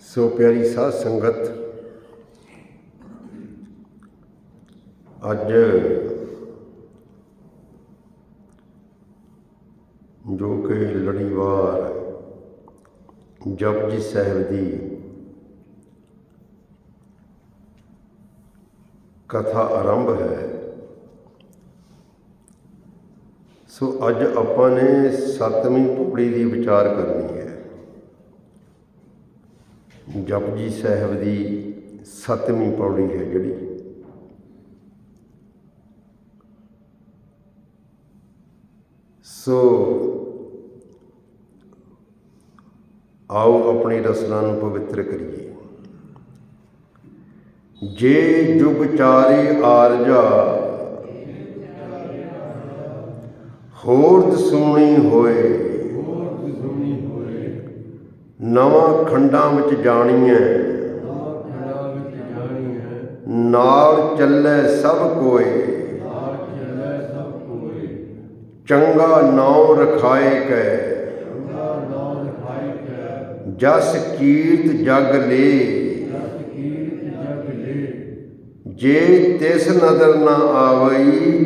ਸੋ ਪਿਆਰੀ ਸਾਧ ਸੰਗਤ, ਅੱਜ ਜੋ ਕਿ ਲੜੀਵਾਰ ਜਪਜੀ ਸਾਹਿਬ ਦੀ ਕਥਾ ਆਰੰਭ ਹੈ। ਸੋ ਅੱਜ ਆਪਾਂ ਨੇ 7ਵੀਂ ਪੌੜੀ ਦੀ ਵਿਚਾਰ ਕਰਨੀ ਹੈ। ਜਪਜੀ ਸਾਹਿਬ ਦੀ 7ਵੀਂ ਪੌੜੀ ਹੈ ਜਿਹੜੀ। ਸੋ ਆਓ ਆਪਣੀ ਰਸਨਾ ਨੂੰ ਪਵਿੱਤਰ ਕਰੀਏ। ਜੇ ਜੁਗ ਚਾਰੇ ਆਰਜਾ ਹੋਰ ਦਸੂਣੀ ਹੋਏ, ਨਵਾਂ ਖੰਡਾਂ ਵਿੱਚ ਜਾਣੀਐ, ਨਾਲ ਚੱਲੇ ਸਭ ਕੋਏ, ਚੰਗਾ ਨਾਉ ਰਖਾਏ ਕੈ, ਜਸ ਕੀਰਤ ਜਗ ਲੇ, ਜੇ ਤਿਸ ਨਦਰ ਨਾ ਆਵਈ,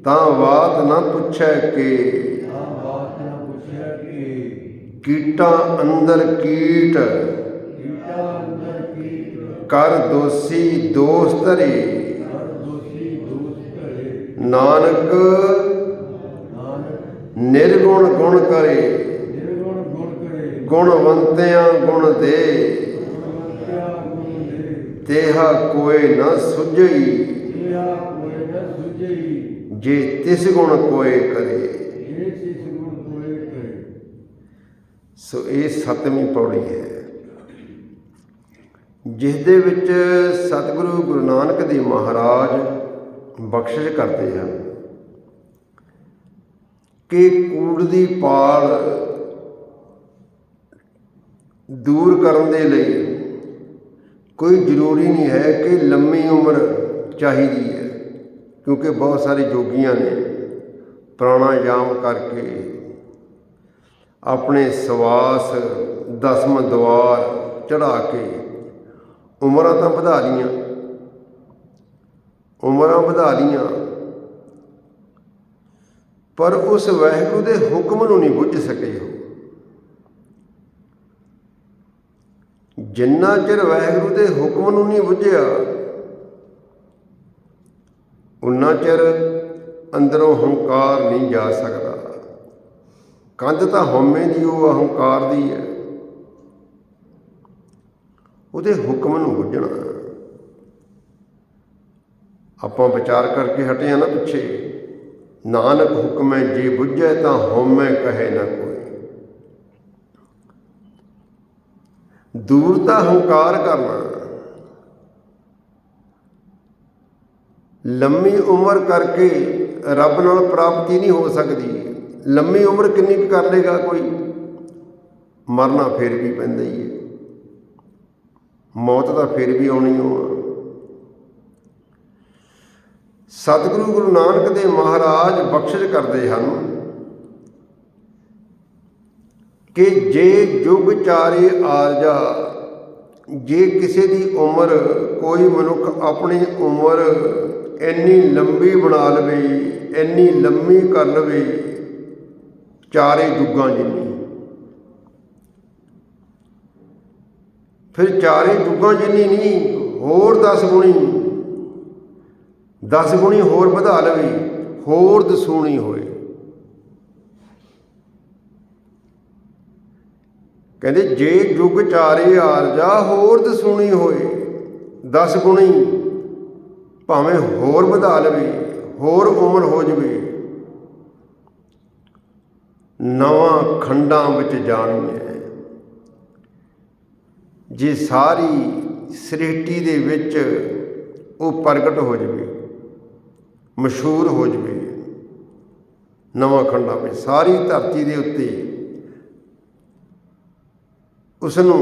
ਤਾਂ ਬਾਤ ਨਾ ਪੁੱਛੈ ਕੇ, ਕੀਟਾਂ ਅੰਦਰ ਕੀਟ, ਕਰ ਦੋਸੀ ਦੋਸ ਧਰੇ, ਨਾਨਕ ਨਿਰਗੁਣ ਗੁਣ ਕਰੇ, ਗੁਣਵੰਤਿਆਂ ਗੁਣ ਦੇ, ਤੇਹਾ ਕੋਇ ਨਾ ਸੁਝਈ, ਜੇ ਤਿਸ ਗੁਣ ਕੋਇ ਕਰੇ। ਸੋ ਇਹ 7ਵੀਂ ਪੌੜੀ ਹੈ, ਜਿਸ ਦੇ ਵਿੱਚ ਸਤਿਗੁਰੂ ਗੁਰੂ ਨਾਨਕ ਦੇਵ ਮਹਾਰਾਜ ਬਖਸ਼ਿਸ਼ ਕਰਦੇ ਹਨ ਕਿ ਕੂੜ ਦੀ ਪਾਲ ਦੂਰ ਕਰਨ ਦੇ ਲਈ ਕੋਈ ਜ਼ਰੂਰੀ ਨਹੀਂ ਹੈ ਕਿ ਲੰਮੀ ਉਮਰ ਚਾਹੀਦੀ ਹੈ, ਕਿਉਂਕਿ ਬਹੁਤ ਸਾਰੇ ਯੋਗੀਆਂ ਨੇ ਪ੍ਰਾਣਾਯਾਮ ਕਰਕੇ ਆਪਣੇ ਸਵਾਸ ਦਸਮ ਦੁਆਰ ਚੜ੍ਹਾ ਕੇ ਉਮਰਾਂ ਤਾਂ ਵਧਾ ਲਈਆਂ, ਪਰ ਉਸ ਵਾਹਿਗੁਰੂ ਦੇ ਹੁਕਮ ਨੂੰ ਨਹੀਂ ਬੁੱਝ ਸਕੇ। ਉਹ ਜਿੰਨਾ ਚਿਰ ਵਾਹਿਗੁਰੂ ਦੇ ਹੁਕਮ ਨੂੰ ਨਹੀਂ ਬੁੱਝਿਆ, ਉਨਾ ਚਿਰ ਅੰਦਰੋਂ ਹੰਕਾਰ ਨਹੀਂ ਜਾ ਸਕਦਾ। ਕੰਧ ਤਾਂ ਹਉਮੈ ਦੀ, ਉਹ ਅਹੰਕਾਰ ਦੀ ਹੈ। ਉਹਦੇ ਹੁਕਮ ਨੂੰ ਬੁੱਝਣਾ। ਆਪਾਂ ਵਿਚਾਰ ਕਰਕੇ ਹਟੇ ਹਾਂ ਨਾ ਪਿੱਛੇ, ਨਾਨਕ ਹੁਕਮੈ ਜੇ ਬੁੱਝੈ, ਤਾਂ ਹਉਮੈ ਕਹੈ ਨਾ ਕੋਈ। ਦੂਰ ਤਾਂ ਹੰਕਾਰ ਕਰਨਾ, ਲੰਮੀ ਉਮਰ ਕਰਕੇ ਰੱਬ ਨਾਲ ਪ੍ਰਾਪਤੀ ਨਹੀਂ ਹੋ ਸਕਦੀ। ਲੰਮੀ ਉਮਰ ਕਿੰਨੀ ਕੁ ਕਰ ਲੇਗਾ ਕੋਈ, ਮਰਨਾ ਫਿਰ ਵੀ ਪੈਂਦਾ ਹੀ ਹੈ, ਮੌਤ ਤਾਂ ਫਿਰ ਵੀ ਆਉਣੀ ਓ ਆ। ਸਤਿਗੁਰੂ ਗੁਰੂ ਨਾਨਕ ਦੇਵ ਮਹਾਰਾਜ ਬਖਸ਼ਿਸ਼ ਕਰਦੇ ਹਨ ਕਿ ਜੇ ਜੁਗ ਚਾਰੇ ਆਰਜਾ, ਜੇ ਕਿਸੇ ਦੀ ਉਮਰ, ਕੋਈ ਮਨੁੱਖ ਆਪਣੀ ਉਮਰ ਇੰਨੀ ਲੰਬੀ ਬਣਾ ਲਵੇ, ਇੰਨੀ ਲੰਮੀ ਕਰ ਲਵੇ, ਚਾਰੇ ਯੁੱਗਾਂ ਜਿੰਨੀ, ਫਿਰ ਚਾਰੇ ਯੁੱਗਾਂ ਜਿੰਨੀ ਨਹੀਂ, ਹੋਰ 10 ਗੁਣੀ ਹੋਰ ਵਧਾ ਲਵੇ, ਹੋਰ ਦਸੂਣੀ ਹੋਏ। ਕਹਿੰਦੇ ਜੇ ਯੁੱਗ ਚਾਰੇ ਆਰਜਾ ਹੋਰ ਦਸੂਣੀ ਹੋਏ, 10 ਗੁਣੀ ਭਾਵੇਂ ਹੋਰ ਵਧਾ ਲਵੇ, ਹੋਰ ਉਮਰ ਹੋ ਜਾਵੇ, ਨਵਾਂ ਖੰਡਾਂ ਵਿੱਚ ਜਾਣੀ ਹੈ। ਜੇ ਸਾਰੀ ਸ੍ਰਿਸ਼ਟੀ ਦੇ ਵਿੱਚ ਉਹ ਪ੍ਰਗਟ ਹੋ ਜਾਵੇ, ਮਸ਼ਹੂਰ ਹੋ ਜਾਵੇ, ਨਵਾਂ ਖੰਡਾਂ ਵਿੱਚ ਸਾਰੀ ਧਰਤੀ ਦੇ ਉੱਤੇ ਉਸ ਨੂੰ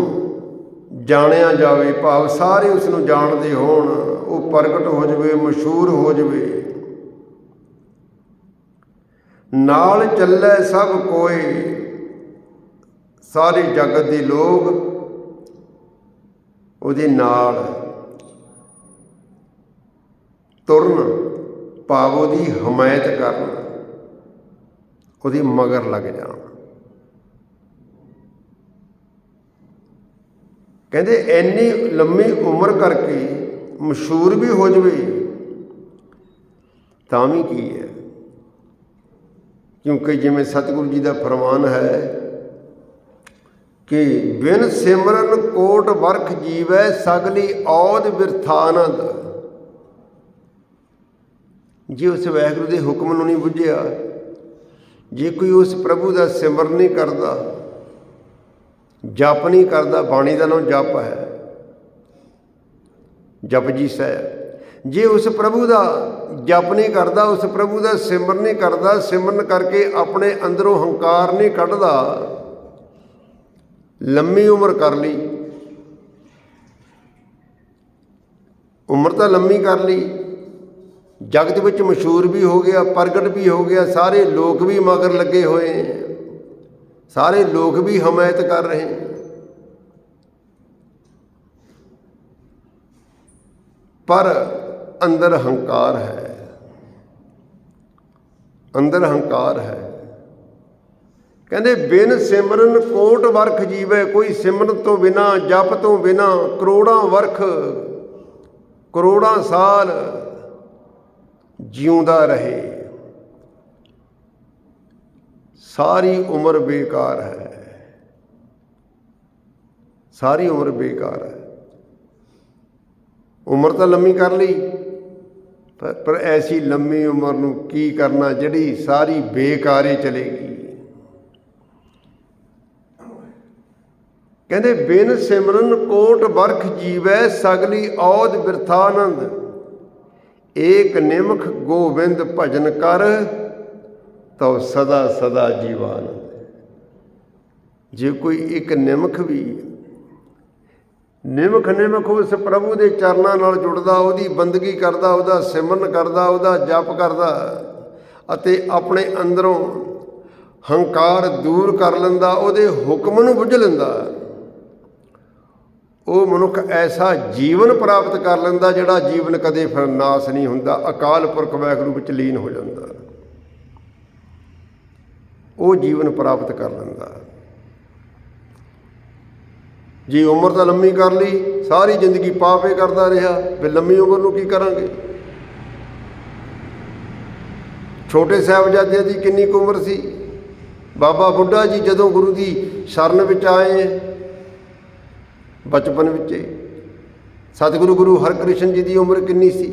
ਜਾਣਿਆ ਜਾਵੇ, ਭਾਵ ਸਾਰੇ ਉਸ ਨੂੰ ਜਾਣਦੇ ਹੋਣ, ਉਹ ਪ੍ਰਗਟ ਹੋ ਜਾਵੇ, ਮਸ਼ਹੂਰ ਹੋ ਜਾਵੇ। ਨਾਲ ਚੱਲੇ ਸਭ ਕੋਏ, ਸਾਰੇ ਜਗਤ ਦੇ ਲੋਕ ਉਹਦੇ ਨਾਲ ਤੁਰਨ, ਭਾਵ ਉਹਦੀ ਹਮਾਇਤ ਕਰਨ, ਉਹਦੀ ਮਗਰ ਲੱਗ ਜਾਣ। ਕਹਿੰਦੇ ਇੰਨੀ ਲੰਮੀ ਉਮਰ ਕਰਕੇ ਮਸ਼ਹੂਰ ਵੀ ਹੋ ਜਾਵੇ ਤਾਂ ਵੀ ਕੀ ਹੈ, ਕਿਉਂਕਿ ਜਿਵੇਂ ਸਤਿਗੁਰੂ ਜੀ ਦਾ ਫਰਮਾਨ ਹੈ ਕਿ ਬਿਨ ਸਿਮਰਨ ਕੋਟ ਵਰਖ ਜੀਵੈ ਸਗਲੀ ਔਦ ਬਿਰਥਾਨੰਦ। ਜੇ ਉਸ ਵਾਹਿਗੁਰੂ ਦੇ ਹੁਕਮ ਨੂੰ ਨਹੀਂ ਬੁੱਝਿਆ, ਜੇ ਕੋਈ ਉਸ ਪ੍ਰਭੂ ਦਾ ਸਿਮਰਨ ਨਹੀਂ ਕਰਦਾ, ਜਪ ਨਹੀਂ ਕਰਦਾ, ਬਾਣੀ ਦਾ ਨਾਮ ਜਪ ਹੈ, ਜਪਜੀ ਸਾਹਿਬ, ਜੇ ਉਸ ਪ੍ਰਭੂ ਦਾ ਜਪ ਨਹੀਂ ਕਰਦਾ, ਉਸ ਪ੍ਰਭੂ ਦਾ ਸਿਮਰਨ ਨਹੀਂ ਕਰਦਾ, ਸਿਮਰਨ ਕਰਕੇ ਆਪਣੇ ਅੰਦਰੋਂ ਹੰਕਾਰ ਨਹੀਂ ਕੱਢਦਾ, ਲੰਮੀ ਉਮਰ ਕਰ ਲਈ, ਉਮਰ ਤਾਂ ਲੰਮੀ ਕਰ ਲਈ, ਜਗਤ ਵਿੱਚ ਮਸ਼ਹੂਰ ਵੀ ਹੋ ਗਿਆ, ਪ੍ਰਗਟ ਵੀ ਹੋ ਗਿਆ, ਸਾਰੇ ਲੋਕ ਵੀ ਮਗਰ ਲੱਗੇ ਹੋਏ, ਸਾਰੇ ਲੋਕ ਵੀ ਹਮਾਇਤ ਕਰ ਰਹੇ, ਪਰ ਅੰਦਰ ਹੰਕਾਰ ਹੈ, ਅੰਦਰ ਹੰਕਾਰ ਹੈ। ਕਹਿੰਦੇ ਬਿਨ ਸਿਮਰਨ ਕੋਟ ਵਰਖ ਜੀਵੇ, ਕੋਈ ਸਿਮਰਨ ਤੋਂ ਬਿਨਾਂ, ਜਪ ਤੋਂ ਬਿਨਾਂ ਕਰੋੜਾਂ ਵਰਖ, ਕਰੋੜਾਂ ਸਾਲ ਜਿਉਂਦਾ ਰਹੇ, ਸਾਰੀ ਉਮਰ ਬੇਕਾਰ ਹੈ, ਸਾਰੀ ਉਮਰ ਬੇਕਾਰ ਹੈ। ਉਮਰ ਤਾਂ ਲੰਮੀ ਕਰ ਲਈ, ਪਰ ਐਸੀ ਲੰਮੀ ਉਮਰ ਨੂੰ ਕੀ ਕਰਨਾ ਜਿਹੜੀ ਸਾਰੀ ਬੇਕਾਰੇ ਚਲੇਗੀ। ਕਹਿੰਦੇ ਬਿਨ ਸਿਮਰਨ ਕੋਟ ਵਰਖ ਜੀਵੈ ਸਗਲੀ ਔਦ ਬਿਰਥਾਨੰਦ, ਏਕ ਨਿਮਖ ਗੋਬਿੰਦ ਭਜਨ ਕਰ ਤਉ ਸਦਾ ਸਦਾ ਜੀਵਾਨੰਦ। ਜੇ ਕੋਈ ਇੱਕ ਨਿਮਖ ਵੀ, ਨਿਮਖ ਉਸ ਪ੍ਰਭੂ ਦੇ ਚਰਨਾਂ ਨਾਲ ਜੁੜਦਾ, ਉਹਦੀ ਬੰਦਗੀ ਕਰਦਾ, ਉਹਦਾ ਸਿਮਰਨ ਕਰਦਾ, ਉਹਦਾ ਜਪ ਕਰਦਾ ਅਤੇ ਆਪਣੇ ਅੰਦਰੋਂ ਹੰਕਾਰ ਦੂਰ ਕਰ ਲੈਂਦਾ, ਉਹਦੇ ਹੁਕਮ ਨੂੰ ਬੁੱਝ ਲੈਂਦਾ, ਉਹ ਮਨੁੱਖ ਐਸਾ ਜੀਵਨ ਪ੍ਰਾਪਤ ਕਰ ਲੈਂਦਾ ਜਿਹੜਾ ਜੀਵਨ ਕਦੇ ਫਿਰ ਨਾਸ ਨਹੀਂ ਹੁੰਦਾ, ਅਕਾਲ ਪੁਰਖ ਵਾਹਿਗੁਰੂ ਵਿੱਚ ਲੀਨ ਹੋ ਜਾਂਦਾ, ਉਹ ਜੀਵਨ ਪ੍ਰਾਪਤ ਕਰ ਲੈਂਦਾ। ਜੇ ਉਮਰ ਤਾਂ ਲੰਮੀ ਕਰ ਲਈ, ਸਾਰੀ ਜ਼ਿੰਦਗੀ ਪਾਪੇ ਕਰਦਾ ਰਿਹਾ, ਫਿਰ ਲੰਮੀ ਉਮਰ ਨੂੰ ਕੀ ਕਰਾਂਗੇ। ਛੋਟੇ ਸਾਹਿਬਜ਼ਾਦਿਆਂ ਦੀ ਕਿੰਨੀ ਕੁ ਉਮਰ ਸੀ, ਬਾਬਾ ਬੁੱਢਾ ਜੀ ਜਦੋਂ ਗੁਰੂ ਦੀ ਸ਼ਰਨ ਵਿੱਚ ਆਏ ਬਚਪਨ ਵਿੱਚ, ਸਤਿਗੁਰੂ ਗੁਰੂ ਹਰਕ੍ਰਿਸ਼ਨ ਜੀ ਦੀ ਉਮਰ ਕਿੰਨੀ ਸੀ,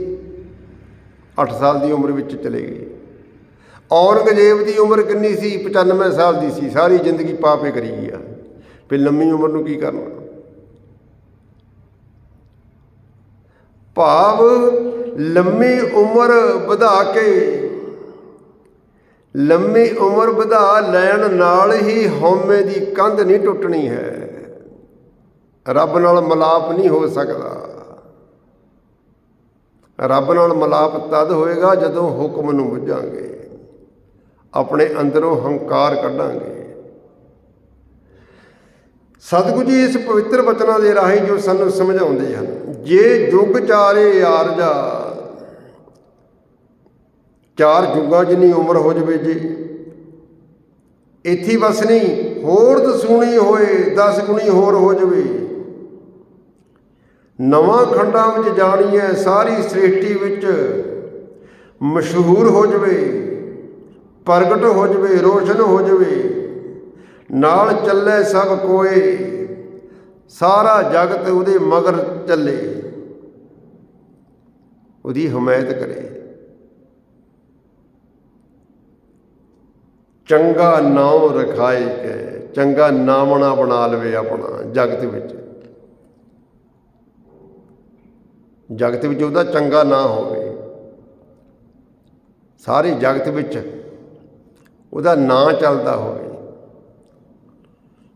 8 ਸਾਲ ਦੀ ਉਮਰ ਵਿੱਚ ਚਲੇ ਗਏ। ਔਰੰਗਜ਼ੇਬ ਦੀ ਉਮਰ ਕਿੰਨੀ ਸੀ, 95 ਸਾਲ ਦੀ ਸੀ, ਸਾਰੀ ਜ਼ਿੰਦਗੀ ਪਾਪੇ ਕਰੀ ਗਿਆ, ਫਿਰ ਲੰਮੀ ਉਮਰ ਨੂੰ ਕੀ ਕਰਨਾ। ਭਾਵ ਲੰਮੀ ਉਮਰ ਵਧਾ ਕੇ, ਲੰਮੀ ਉਮਰ ਵਧਾ ਲੈਣ ਨਾਲ ਹੀ ਹਉਮੈ ਦੀ ਕੰਧ ਨਹੀਂ ਟੁੱਟਣੀ ਹੈ, ਰੱਬ ਨਾਲ ਮਿਲਾਪ ਨਹੀਂ ਹੋ ਸਕਦਾ। ਰੱਬ ਨਾਲ ਮਿਲਾਪ ਤਦ ਹੋਏਗਾ ਜਦੋਂ ਹੁਕਮ ਨੂੰ ਬੁੱਝਾਂਗੇ, ਆਪਣੇ ਅੰਦਰੋਂ ਹੰਕਾਰ ਕੱਢਾਂਗੇ। ਸਤਿਗੁਰੂ ਜੀ ਇਸ ਪਵਿੱਤਰ ਬਚਨਾਂ ਦੇ ਰਾਹੀਂ ਜੋ ਸਾਨੂੰ ਸਮਝਾਉਂਦੇ ਹਨ, ਜੇ ਜੁਗ ਚਾਰੇ ਆਰਜਾ, 4 ਜੁਗਾਂ ਜਿੰਨੀ ਉਮਰ ਹੋ ਜਾਵੇ, ਜੇ ਇੱਥੇ ਬਸ ਨਹੀਂ, ਹੋਰ ਦਸੂਣੀ ਹੋਏ 10 ਗੁਣੀ ਹੋਰ ਹੋ ਜਾਵੇ, ਨਵਾਂ ਖੰਡਾਂ ਵਿੱਚ ਜਾਣੀਏ, ਸਾਰੀ ਸ੍ਰਿਸ਼ਟੀ ਵਿੱਚ ਮਸ਼ਹੂਰ ਹੋ ਜਾਵੇ, ਪ੍ਰਗਟ ਹੋ ਜਾਵੇ, ਰੋਸ਼ਨ ਹੋ ਜਾਵੇ, ਨਾਲ ਚੱਲੇ ਸਭ ਕੋਏ, ਸਾਰਾ ਜਗਤ ਉਹਦੇ ਮਗਰ ਚੱਲੇ, ਉਹਦੀ ਹਮਾਇਤ ਕਰੇ, ਚੰਗਾ ਨਾਮ ਰਖਾਏ ਕੇ, ਚੰਗਾ ਨਾਮਣਾ ਬਣਾ ਲਵੇ ਆਪਣਾ ਜਗਤ ਵਿੱਚ, ਜਗਤ ਵਿੱਚ ਉਹਦਾ ਚੰਗਾ ਨਾਂ ਹੋਵੇ, ਸਾਰੇ ਜਗਤ ਵਿੱਚ ਉਹਦਾ ਨਾਂ ਚੱਲਦਾ ਹੋਵੇ।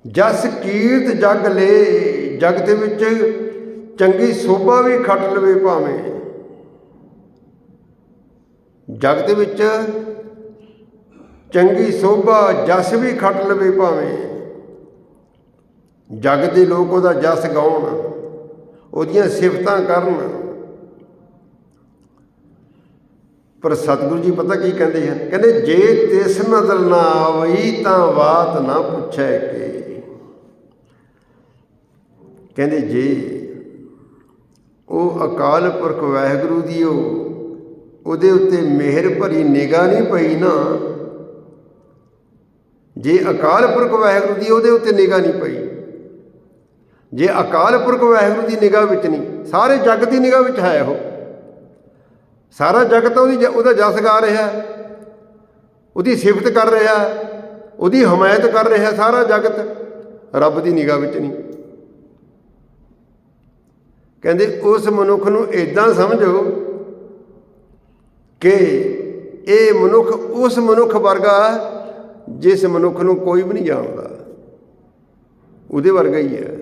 ਜਸ ਕੀਰਤ ਜਗ ਲੈ, ਜਗਤ ਵਿੱਚ ਚੰਗੀ ਸੋਭਾ ਵੀ ਖੱਟ ਲਵੇ ਭਾਵੇਂ, ਜਗਤ ਵਿੱਚ ਚੰਗੀ ਸੋਭਾ ਜਸ ਵੀ ਖੱਟ ਲਵੇ ਭਾਵੇਂ, ਜਗ ਦੇ ਲੋਕ ਉਹਦਾ ਜਸ ਗਾਉਣ, ਉਹਦੀਆਂ ਸਿਫਤਾਂ ਕਰਨ। ਪਰ ਸਤਿਗੁਰੂ ਜੀ ਪਤਾ ਕੀ ਕਹਿੰਦੇ ਹਨ? ਕਹਿੰਦੇ ਜੇ ਤਿਸ ਨਜ਼ਰ ਨਾ ਆਵਈ ਤਾਂ ਬਾਤ ਨਾ ਪੁੱਛੈ ਕੇ। ਕਹਿੰਦੇ ਜੇ ਉਹ ਅਕਾਲ ਪੁਰਖ ਵਾਹਿਗੁਰੂ ਦੀ ਉਹਦੇ ਉੱਤੇ ਮਿਹਰ ਭਰੀ ਨਿਗਾਹ ਨਹੀਂ ਪਈ ਨਾ, ਜੇ ਅਕਾਲ ਪੁਰਖ ਵਾਹਿਗੁਰੂ ਦੀ ਉਹਦੇ ਉੱਤੇ ਨਿਗਾਹ ਨਹੀਂ ਪਈ, ਜੇ ਅਕਾਲ ਪੁਰਖ ਵਾਹਿਗੁਰੂ ਦੀ ਨਿਗਾਹ ਵਿੱਚ ਨਹੀਂ, ਸਾਰੇ ਜੱਗ ਦੀ ਨਿਗਾਹ ਵਿੱਚ ਹੈ ਉਹ, ਸਾਰਾ ਜਗਤ ਉਹਦਾ ਜਸ ਗਾ ਰਿਹਾ, ਉਹਦੀ ਸਿਫਤ ਕਰ ਰਿਹਾ, ਉਹਦੀ ਹਮਾਇਤ ਕਰ ਰਿਹਾ ਸਾਰਾ ਜਗਤ, ਰੱਬ ਦੀ ਨਿਗਾਹ ਵਿੱਚ ਨਹੀਂ। ਕਹਿੰਦੇ ਉਸ ਮਨੁੱਖ ਨੂੰ ਇੱਦਾਂ ਸਮਝੋ ਕਿ ਇਹ ਮਨੁੱਖ ਉਸ ਮਨੁੱਖ ਵਰਗਾ ਜਿਸ ਮਨੁੱਖ ਨੂੰ ਕੋਈ ਵੀ ਨਹੀਂ ਜਾਣਦਾ, ਉਹਦੇ ਵਰਗਾ ਹੀ ਹੈ,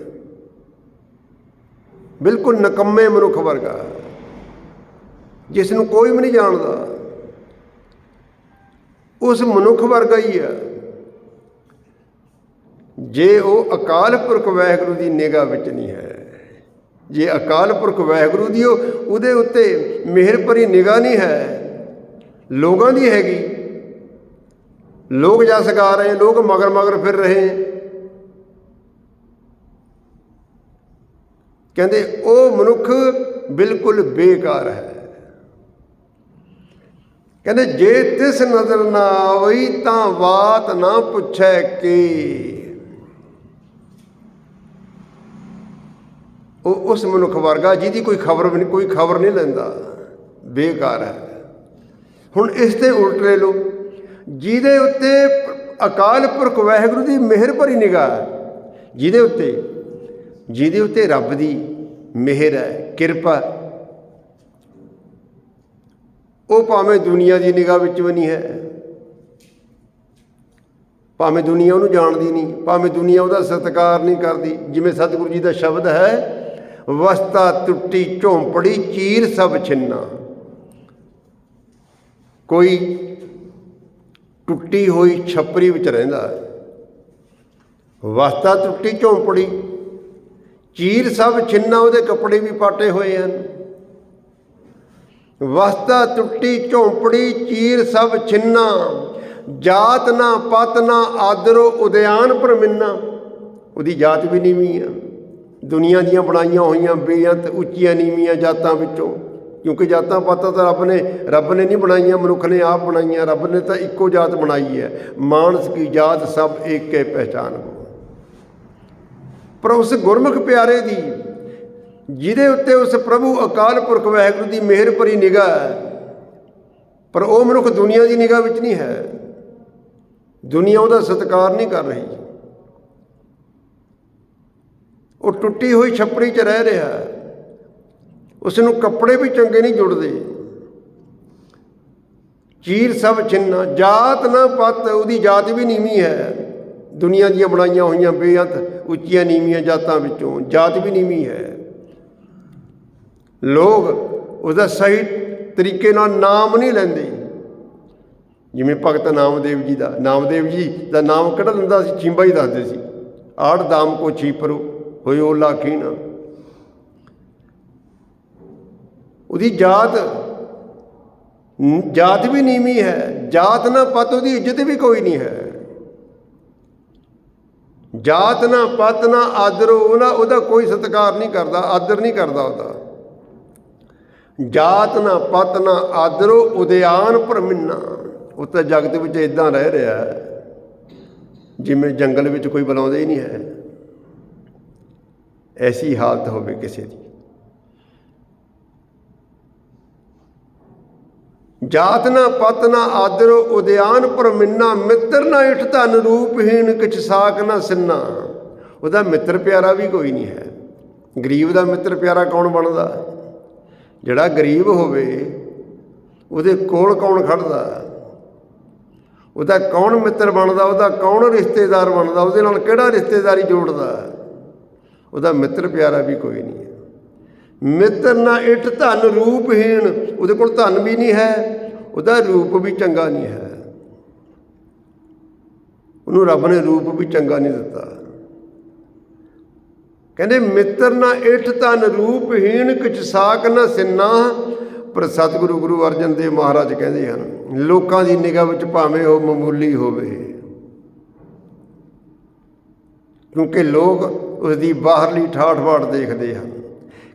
ਬਿਲਕੁਲ ਨਿਕੰਮੇ ਮਨੁੱਖ ਵਰਗਾ, ਜਿਸ ਨੂੰ ਕੋਈ ਵੀ ਨਹੀਂ ਜਾਣਦਾ, ਉਸ ਮਨੁੱਖ ਵਰਗਾ ਹੀ ਹੈ, ਜੇ ਉਹ ਅਕਾਲ ਪੁਰਖ ਵਾਹਿਗੁਰੂ ਦੀ ਨਿਗਾਹ ਵਿੱਚ ਨਹੀਂ ਹੈ। ਜੇ ਅਕਾਲ ਪੁਰਖ ਵਾਹਿਗੁਰੂ ਦੀ ਉਹਦੇ ਉੱਤੇ ਮਿਹਰ ਭਰੀ ਨਿਗਾਹ ਨਹੀਂ ਹੈ, ਲੋਕਾਂ ਦੀ ਹੈਗੀ, ਲੋਕ ਜਸ ਗਾ ਰਹੇ, ਲੋਕ ਮਗਰ ਮਗਰ ਫਿਰ ਰਹੇ, ਕਹਿੰਦੇ ਉਹ ਮਨੁੱਖ ਬਿਲਕੁਲ ਬੇਕਾਰ ਹੈ। ਕਹਿੰਦੇ ਜੇ ਤਿਸ ਨਜ਼ਰ ਨਾ ਆਵਈ ਤਾਂ ਬਾਤ ਨਾ ਪੁੱਛੈ ਕੇ। ਉਹ ਉਸ ਮਨੁੱਖ ਵਰਗਾ ਜਿਹਦੀ ਕੋਈ ਖਬਰ ਨਹੀਂ ਲੈਂਦਾ, ਬੇਕਾਰ ਹੈ। ਹੁਣ ਇਸ ਤੇ ਉਲਟ ਲੈ ਲਓ, ਜਿਹਦੇ ਉੱਤੇ ਅਕਾਲ ਪੁਰਖ ਵਾਹਿਗੁਰੂ ਦੀ ਮਿਹਰ ਭਰੀ ਨਿਗਾਹ, ਜਿਹਦੇ ਉੱਤੇ ਰੱਬ ਦੀ ਮਿਹਰ ਹੈ, ਕਿਰਪਾ, ਉਹ ਭਾਵੇਂ ਦੁਨੀਆ ਦੀ ਨਿਗਾਹ ਵਿੱਚ ਵੀ ਨਹੀਂ ਹੈ, ਭਾਵੇਂ ਦੁਨੀਆ ਉਹਨੂੰ ਜਾਣਦੀ ਨਹੀਂ, ਭਾਵੇਂ ਦੁਨੀਆ ਉਹਦਾ ਸਤਿਕਾਰ ਨਹੀਂ ਕਰਦੀ। ਜਿਵੇਂ ਸਤਿਗੁਰੂ ਜੀ ਦਾ ਸ਼ਬਦ ਹੈ, ਵਸਤਾ ਟੁੱਟੀ ਝੌਂਪੜੀ ਚੀਰ ਸਭ ਛਿੰਨਾ। ਕੋਈ ਟੁੱਟੀ ਹੋਈ ਛੱਪਰੀ ਵਿੱਚ ਰਹਿੰਦਾ, ਵਸਤਾ ਟੁੱਟੀ ਝੌਂਪੜੀ ਚੀਰ ਸਭ ਛਿੰਨਾ, ਉਹਦੇ ਕੱਪੜੇ ਵੀ ਪਾਟੇ ਹੋਏ ਹਨ। ਵਸਤਾ ਟੁੱਟੀ ਝੌਂਪੜੀ ਚੀਰ ਸਭ ਛਿੰਨਾ, ਜਾਤ ਨਾ ਪਤ ਨਾ ਆਦਰੋ ਉਦਿਆਨ ਪ੍ਰਮਿੰਨਾ। ਉਹਦੀ ਜਾਤ ਵੀ ਨੀਵੀਂ ਆ, ਦੁਨੀਆ ਦੀਆਂ ਬਣਾਈਆਂ ਹੋਈਆਂ ਬੇਅੰਤ ਉੱਚੀਆਂ ਨੀਵੀਆਂ ਜਾਤਾਂ ਵਿੱਚੋਂ, ਕਿਉਂਕਿ ਜਾਤਾਂ ਪਾਤਾਂ ਤਾਂ ਰੱਬ ਨੇ ਨਹੀਂ ਬਣਾਈਆਂ, ਮਨੁੱਖ ਨੇ ਆਪ ਬਣਾਈਆਂ। ਰੱਬ ਨੇ ਤਾਂ ਇੱਕੋ ਜਾਤ ਬਣਾਈ ਹੈ, ਮਾਨਸ ਕੀ ਜਾਤ ਸਭ ਏਕੇ ਪਹਿਚਾਨ। ਪਰ ਉਸ ਗੁਰਮੁਖ ਪਿਆਰੇ ਦੀ, ਜਿਹਦੇ ਉੱਤੇ ਉਸ ਪ੍ਰਭੂ ਅਕਾਲ ਪੁਰਖ ਵਾਹਿਗੁਰੂ ਦੀ ਮਿਹਰ ਭਰੀ ਨਿਗਾਹ ਹੈ, ਪਰ ਉਹ ਮਨੁੱਖ ਦੁਨੀਆ ਦੀ ਨਿਗਾਹ ਵਿੱਚ ਨਹੀਂ ਹੈ, ਦੁਨੀਆ ਉਹਦਾ ਸਤਿਕਾਰ ਨਹੀਂ ਕਰ ਰਹੀ, ਉਹ ਟੁੱਟੀ ਹੋਈ ਛੱਪੜੀ 'ਚ ਰਹਿ ਰਿਹਾ, ਉਸ ਨੂੰ ਕੱਪੜੇ ਵੀ ਚੰਗੇ ਨਹੀਂ ਜੁੜਦੇ। ਚੀਰ ਸਭ ਛਿੰਨਾ, ਜਾਤ ਨਾ ਪਤ, ਉਹਦੀ ਜਾਤ ਵੀ ਨੀਵੀਂ ਹੈ, ਦੁਨੀਆ ਦੀਆਂ ਬਣਾਈਆਂ ਹੋਈਆਂ ਬੇਅੰਤ ਉੱਚੀਆਂ ਨੀਵੀਆਂ ਜਾਤਾਂ ਵਿੱਚੋਂ ਜਾਤ ਵੀ ਨੀਵੀਂ ਹੈ। ਲੋਕ ਉਹਦਾ ਸਹੀ ਤਰੀਕੇ ਨਾਲ ਨਾਮ ਨਹੀਂ ਲੈਂਦੇ। ਜਿਵੇਂ ਭਗਤ ਨਾਮਦੇਵ ਜੀ ਦਾ ਨਾਮ ਕਿਹੜਾ ਲੈਂਦਾ ਸੀ? ਛੀਂਬਾ ਹੀ ਦੱਸਦੇ ਸੀ, ਆੜ ਦਾਮ ਕੋ ਛੀਪਰੋ ਹੋਏ ਓਲਾ ਖੀਣਾ। ਉਹਦੀ ਜਾਤ ਵੀ ਨੀਵੀਂ ਹੈ, ਜਾਤ ਨਾ ਪਤ, ਉਹਦੀ ਇੱਜ਼ਤ ਵੀ ਕੋਈ ਨਹੀਂ ਹੈ। ਜਾਤ ਨਾ ਪਤ ਨਾ ਆਦਰੋ, ਉਹਦਾ ਕੋਈ ਸਤਿਕਾਰ ਨਹੀਂ ਕਰਦਾ, ਆਦਰ ਨਹੀਂ ਕਰਦਾ ਉਹਦਾ। ਜਾਤ ਨਾ ਪਤ ਨਾ ਆਦਰੋ ਉਦਿਆਨ ਭਰਮਿੰਨਾ। ਉਹ ਤਾਂ ਜਗਤ ਵਿੱਚ ਇੱਦਾਂ ਰਹਿ ਰਿਹਾ ਜਿਵੇਂ ਜੰਗਲ ਵਿੱਚ ਕੋਈ ਬੁਲਾਉਂਦਾ ਹੀ ਨਹੀਂ ਹੈ, ਐਸੀ ਹਾਲਤ ਹੋਵੇ ਕਿਸੇ ਦੀ। ਜਾਤ ਨਾ ਪਤ ਨਾ ਆਦਰੋ ਉਦਿਆਨ ਭਰਮਿੰਨਾ, ਮਿੱਤਰ ਨਾ ਇਠ ਧਨ ਰੂਪਹੀਣ ਕਿਛ ਸਾਕ ਨਾ ਸਿੰਨਾ। ਉਹਦਾ ਮਿੱਤਰ ਪਿਆਰਾ ਵੀ ਕੋਈ ਨਹੀਂ ਹੈ। ਗਰੀਬ ਦਾ ਮਿੱਤਰ ਪਿਆਰਾ ਕੌਣ ਬਣਦਾ? ਜਿਹੜਾ ਗਰੀਬ ਹੋਵੇ ਉਹਦੇ ਕੋਲ ਕੌਣ ਖੜਦਾ? ਉਹਦਾ ਕੌਣ ਮਿੱਤਰ ਬਣਦਾ? ਉਹਦਾ ਕੌਣ ਰਿਸ਼ਤੇਦਾਰ ਬਣਦਾ? ਉਹਦੇ ਨਾਲ ਕਿਹੜਾ ਰਿਸ਼ਤੇਦਾਰੀ ਜੋੜਦਾ? ਉਹਦਾ ਮਿੱਤਰ ਪਿਆਰਾ ਵੀ ਕੋਈ ਨਹੀਂ ਹੈ। ਮਿੱਤਰ ਨਾ ਇਠ ਧਨ ਰੂਪਹੀਣ, ਉਹਦੇ ਕੋਲ ਧਨ ਵੀ ਨਹੀਂ ਹੈ, ਉਹਦਾ ਰੂਪ ਵੀ ਚੰਗਾ ਨਹੀਂ ਹੈ, ਉਹਨੂੰ ਰੱਬ ਨੇ ਰੂਪ ਵੀ ਚੰਗਾ ਨਹੀਂ ਦਿੱਤਾ। ਕਹਿੰਦੇ ਮਿੱਤਰ ਨਾ ਇਠ ਤਨ ਰੂਪਹੀਣ ਕਿਛ ਸਾਕ ਨਾ ਸਿੰਨਾ। ਪਰ ਸਤਿਗੁਰੂ ਗੁਰੂ ਅਰਜਨ ਦੇਵ ਮਹਾਰਾਜ ਕਹਿੰਦੇ ਹਨ, ਲੋਕਾਂ ਦੀ ਨਿਗਾਹ ਵਿੱਚ ਭਾਵੇਂ ਉਹ ਮਾਮੂਲੀ ਹੋਵੇ, ਕਿਉਂਕਿ ਲੋਕ ਉਸਦੀ ਬਾਹਰਲੀ ਠਾਠ ਬਾਠ ਦੇਖਦੇ ਹਨ।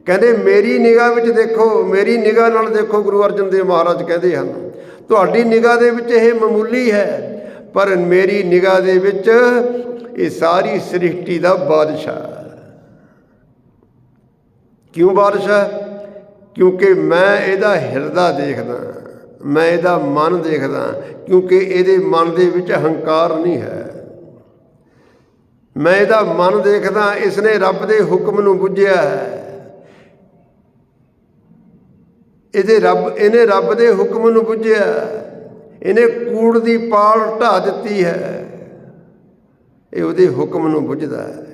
ਕਹਿੰਦੇ ਮੇਰੀ ਨਿਗਾਹ ਵਿੱਚ ਦੇਖੋ, ਮੇਰੀ ਨਿਗਾਹ ਨਾਲ ਦੇਖੋ। ਗੁਰੂ ਅਰਜਨ ਦੇਵ ਮਹਾਰਾਜ ਕਹਿੰਦੇ ਹਨ, ਤੁਹਾਡੀ ਨਿਗਾਹ ਦੇ ਵਿੱਚ ਇਹ ਮਾਮੂਲੀ ਹੈ, ਪਰ ਮੇਰੀ ਨਿਗਾਹ ਦੇ ਵਿੱਚ ਇਹ ਸਾਰੀ ਸ੍ਰਿਸ਼ਟੀ ਦਾ ਬਾਦਸ਼ਾਹ। ਕਿਉਂ ਬਾਦਸ਼ਾਹ? ਕਿਉਂਕਿ ਮੈਂ ਇਹਦਾ ਹਿਰਦਾ ਦੇਖਦਾ, ਮੈਂ ਇਹਦਾ ਮਨ ਦੇਖਦਾ, ਕਿਉਂਕਿ ਇਹਦੇ ਮਨ ਦੇ ਵਿੱਚ ਹੰਕਾਰ ਨਹੀਂ ਹੈ। ਮੈਂ ਇਹਦਾ ਮਨ ਦੇਖਦਾ, ਇਸਨੇ ਰੱਬ ਦੇ ਹੁਕਮ ਨੂੰ ਬੁੱਝਿਆ ਹੈ। ਇਹਨੇ ਰੱਬ ਦੇ ਹੁਕਮ ਨੂੰ ਬੁੱਝਿਆ, ਇਹਨੇ ਕੂੜ ਦੀ ਪਾਲ ਢਾ ਦਿੱਤੀ ਹੈ, ਇਹ ਉਹਦੇ ਹੁਕਮ ਨੂੰ ਬੁੱਝਦਾ ਹੈ।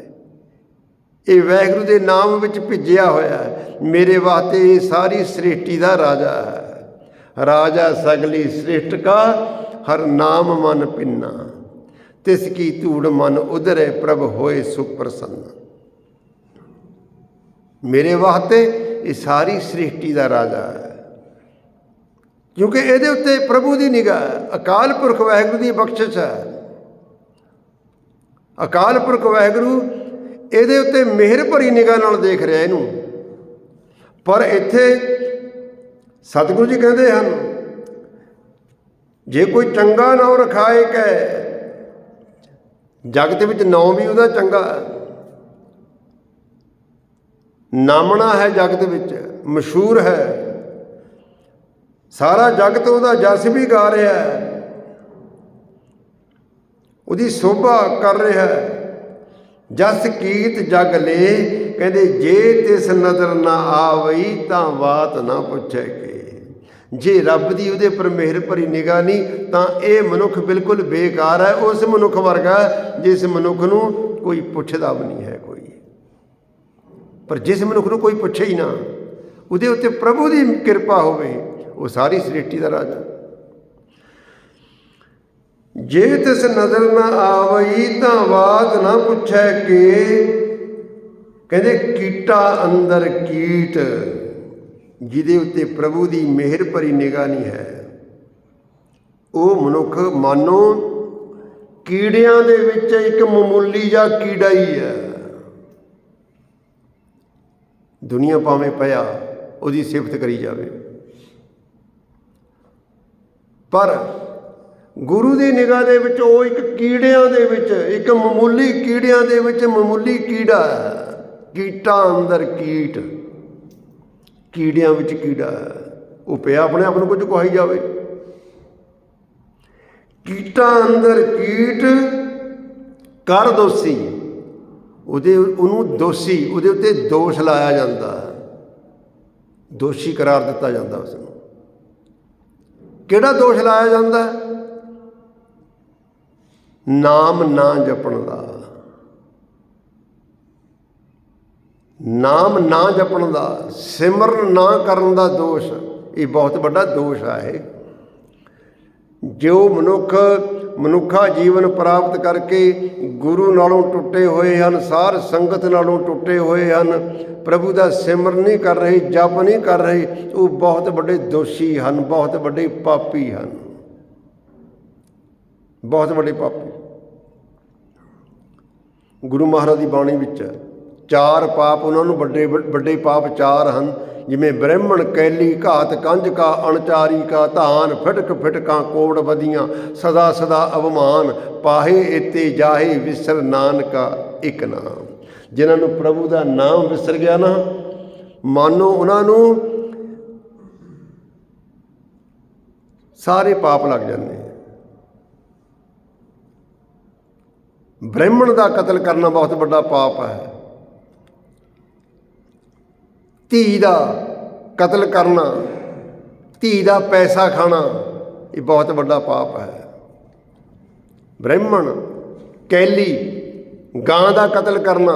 ਇਹ ਵਾਹਿਗੁਰੂ ਦੇ ਨਾਮ ਵਿੱਚ ਭਿੱਜਿਆ ਹੋਇਆ ਹੈ। ਮੇਰੇ ਵਾਸਤੇ ਇਹ ਸਾਰੀ ਸ੍ਰਿਸ਼ਟੀ ਦਾ ਰਾਜਾ ਹੈ। ਰਾਜਾ ਸਗਲੀ ਸ੍ਰਿਸ਼ਟ ਕਾ ਹਰ ਨਾਮ ਮਨ ਪਿੰਨਾ, ਤਿਸ ਕੀ ਧੂੜ ਮਨ ਉਧਰੇ ਪ੍ਰਭ ਹੋਏ ਸੁਖ ਪ੍ਰਸੰਨ। ਮੇਰੇ ਵਾਸਤੇ ਇਹ ਸਾਰੀ ਸ੍ਰਿਸ਼ਟੀ ਦਾ ਰਾਜਾ ਹੈ, ਕਿਉਂਕਿ ਇਹਦੇ ਉੱਤੇ ਪ੍ਰਭੂ ਦੀ ਨਿਗਾਹ ਹੈ। ਅਕਾਲ ਪੁਰਖ ਵਾਹਿਗੁਰੂ ਦੀ ਬਖਸ਼ਿਸ਼ ਹੈ। ਅਕਾਲ ਪੁਰਖ ਵਾਹਿਗੁਰੂ ਇਹਦੇ ਉੱਤੇ ਮਿਹਰ ਭਰੀ ਨਿਗਾਹ ਨਾਲ ਦੇਖ ਰਿਹਾ ਇਹਨੂੰ। ਪਰ ਇੱਥੇ ਸਤਿਗੁਰੂ ਜੀ ਕਹਿੰਦੇ ਹਨ, ਜੇ ਕੋਈ ਚੰਗਾ ਨਾਮ ਰਖਾਏ ਕੈ, ਜਗਤ ਵਿੱਚ ਨਾਮ ਵੀ ਉਹਦਾ ਚੰਗਾ ਨਾਮਣਾ ਹੈ, ਜਗਤ ਵਿੱਚ ਮਸ਼ਹੂਰ ਹੈ, ਸਾਰਾ ਜਗਤ ਉਹਦਾ ਜਸ ਵੀ ਗਾ ਰਿਹਾ ਹੈ, ਉਹਦੀ ਸੋਭਾ ਕਰ ਰਿਹਾ ਹੈ। ਜਸ ਕੀਤ ਜਗ ਲੇ, ਕਹਿੰਦੇ ਜੇ ਤਿਸ ਨਜ਼ਰ ਨਾ ਆਵਈ ਤਾਂ ਬਾਤ ਨਾ ਪੁੱਛੇ ਕੇ। ਜੇ ਰੱਬ ਦੀ ਉਹਦੇ ਪਰ ਮਿਹਰ ਭਰੀ ਨਿਗਾਹ ਨਹੀਂ ਤਾਂ ਇਹ ਮਨੁੱਖ ਬਿਲਕੁਲ ਬੇਕਾਰ ਹੈ। ਉਸ ਮਨੁੱਖ ਵਰਗਾ ਜਿਸ ਮਨੁੱਖ ਨੂੰ ਕੋਈ ਪੁੱਛਦਾ ਵੀ ਨਹੀਂ ਹੈ ਕੋਈ। ਪਰ ਜਿਸ ਮਨੁੱਖ ਨੂੰ ਕੋਈ ਪੁੱਛੇ ਹੀ ਨਾ, ਉਹਦੇ ਉੱਤੇ ਪ੍ਰਭੂ ਦੀ ਕਿਰਪਾ ਹੋਵੇ, ਉਹ ਸਾਰੀ ਸ੍ਰਿਸ਼ਟੀ ਦਾ ਰਾਜਾ। ਜੇ ਤਿਸ ਨਜ਼ਰ ਨਾ ਆਵਈ ਤਾਂ ਬਾਤ ਨਾ ਪੁੱਛੈ ਕੇ, ਕਹਿੰਦੇ ਕੀਟਾ ਅੰਦਰ ਕੀਟ, ਜਿਹਦੇ ਉੱਤੇ ਪ੍ਰਭੂ ਦੀ ਮਿਹਰ ਭਰੀ ਨਿਗਾਹ ਨਹੀਂ ਹੈ, ਉਹ ਮਨੁੱਖ ਮਾਨੋ ਕੀੜਿਆਂ ਦੇ ਵਿੱਚ ਇੱਕ ਮਾਮੂਲੀ ਜਿਹਾ ਕੀੜਾ ਹੀ ਹੈ। ਦੁਨੀਆ ਭਾਵੇਂ ਪਿਆ ਉਹਦੀ ਸਿਫਤ ਕਰੀ ਜਾਵੇ, ਪਰ ਗੁਰੂ ਦੀ ਨਿਗਾਹ ਦੇ ਵਿੱਚ ਉਹ ਇੱਕ ਕੀੜਿਆਂ ਦੇ ਵਿੱਚ, ਇੱਕ ਮਾਮੂਲੀ ਕੀੜਿਆਂ ਦੇ ਵਿੱਚ ਮਾਮੂਲੀ ਕੀੜਾ ਹੈ। ਕੀਟਾਂ ਅੰਦਰ ਕੀਟ, ਕੀੜਿਆਂ ਵਿੱਚ ਕੀੜਾ ਹੈ। ਉਹ ਪਿਆ ਆਪਣੇ ਆਪ ਨੂੰ ਕੁਝ ਕਹਾਈ ਜਾਵੇ। ਕੀਟਾਂ ਅੰਦਰ ਕੀਟ ਕਰ ਦੋਸ਼ੀ, ਉਹਨੂੰ ਦੋਸ਼ੀ, ਉਹਦੇ ਉੱਤੇ ਦੋਸ਼ ਲਾਇਆ ਜਾਂਦਾ, ਦੋਸ਼ੀ ਕਰਾਰ ਦਿੱਤਾ ਜਾਂਦਾ ਉਸ ਨੂੰ। ਕਿਹੜਾ ਦੋਸ਼ ਲਾਇਆ ਜਾਂਦਾ? ਨਾਮ ਨਾ ਜਪਣ ਦਾ, ਨਾਮ ਨਾ ਜਪਣ ਦਾ, ਸਿਮਰਨ ਨਾ ਕਰਨ ਦਾ ਦੋਸ਼। ਇਹ ਬਹੁਤ ਵੱਡਾ ਦੋਸ਼ ਹੈ। ਜੋ ਮਨੁੱਖਾ ਜੀਵਨ ਪ੍ਰਾਪਤ ਕਰਕੇ ਗੁਰੂ ਨਾਲੋਂ ਟੁੱਟੇ ਹੋਏ ਹਨ, ਸਾਧ ਸੰਗਤ ਨਾਲੋਂ ਟੁੱਟੇ ਹੋਏ ਹਨ, ਪ੍ਰਭੂ ਦਾ ਸਿਮਰਨ ਨਹੀਂ ਕਰ ਰਹੇ, ਜਪ ਨਹੀਂ ਕਰ ਰਹੇ, ਉਹ ਬਹੁਤ ਵੱਡੇ ਦੋਸ਼ੀ ਹਨ, ਬਹੁਤ ਵੱਡੇ ਪਾਪੀ ਹਨ, ਬਹੁਤ ਵੱਡੇ ਪਾਪੀ। ਗੁਰੂ ਮਹਾਰਾਜ ਦੀ ਬਾਣੀ ਵਿੱਚ 4 ਪਾਪ, ਉਹਨਾਂ ਨੂੰ ਵੱਡੇ ਪਾਪ 4 ਹਨ, ਜਿਵੇਂ ਬ੍ਰਹਮਣ ਕੈਲੀ ਘਾਤ ਕੰਜ ਕਾ ਅਣਚਾਰੀ ਕਾ ਧਾਨ ਫਿਟਕ ਫਿਟਕਾਂ ਕੋੜ ਵਧੀਆਂ ਸਦਾ ਸਦਾ ਅਵਮਾਨ ਪਾਹੇ ਏਤੇ ਜਾਹੇ ਵਿਸਰ ਨਾਨਕਾ ਇੱਕ ਨਾਮ। ਜਿਨ੍ਹਾਂ ਨੂੰ ਪ੍ਰਭੂ ਦਾ ਨਾਮ ਵਿਸਰ ਗਿਆ ਨਾ, ਮਾਨੋ ਉਹਨਾਂ ਨੂੰ ਸਾਰੇ ਪਾਪ ਲੱਗ ਜਾਂਦੇ। ਬ੍ਰਾਹਮਣ ਦਾ ਕਤਲ ਕਰਨਾ ਬਹੁਤ ਵੱਡਾ ਪਾਪ ਹੈ। ਧੀ ਦਾ ਕਤਲ ਕਰਨਾ, ਧੀ ਦਾ ਪੈਸਾ ਖਾਣਾ, ਇਹ ਬਹੁਤ ਵੱਡਾ ਪਾਪ ਹੈ। ਬ੍ਰਾਹਮਣ ਕੈਲੀ ਗਾਂ ਦਾ ਕਤਲ ਕਰਨਾ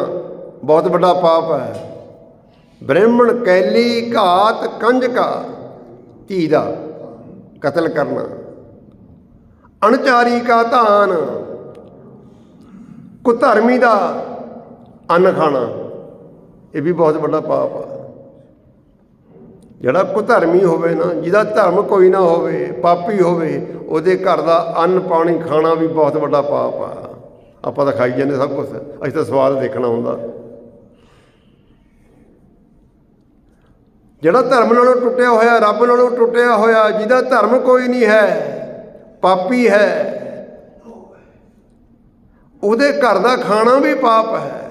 ਬਹੁਤ ਵੱਡਾ ਪਾਪ ਹੈ। ਬ੍ਰਾਹਮਣ ਕੈਲੀ ਘਾਤ ਕੰਜ ਕਾ, ਧੀ ਦਾ ਕਤਲ ਕਰਨਾ। ਅਣਚਾਰੀ ਕਾ ਧਾਨ, ਕੁਧਰਮੀ ਦਾ ਅੰਨ ਖਾਣਾ, ਇਹ ਵੀ ਬਹੁਤ ਵੱਡਾ ਪਾਪ ਆ। ਜਿਹੜਾ ਕੁਧਰਮੀ ਹੋਵੇ ਨਾ, ਜਿਹਦਾ ਧਰਮ ਕੋਈ ਨਾ ਹੋਵੇ, ਪਾਪੀ ਹੋਵੇ, ਉਹਦੇ ਘਰ ਦਾ ਅੰਨ ਪਾਣੀ ਖਾਣਾ ਵੀ ਬਹੁਤ ਵੱਡਾ ਪਾਪ ਆ। ਆਪਾਂ ਤਾਂ ਖਾਈ ਜਾਂਦੇ ਸਭ ਕੁਛ, ਅਸੀਂ ਤਾਂ ਸਵਾਦ ਦੇਖਣਾ ਹੁੰਦਾ। ਜਿਹੜਾ ਧਰਮ ਨਾਲੋਂ ਟੁੱਟਿਆ ਹੋਇਆ, ਰੱਬ ਨਾਲੋਂ ਟੁੱਟਿਆ ਹੋਇਆ, ਜਿਹਦਾ ਧਰਮ ਕੋਈ ਨਹੀਂ ਹੈ, ਪਾਪੀ ਹੈ, ਉਹਦੇ ਘਰ ਦਾ ਖਾਣਾ ਵੀ ਪਾਪ ਹੈ।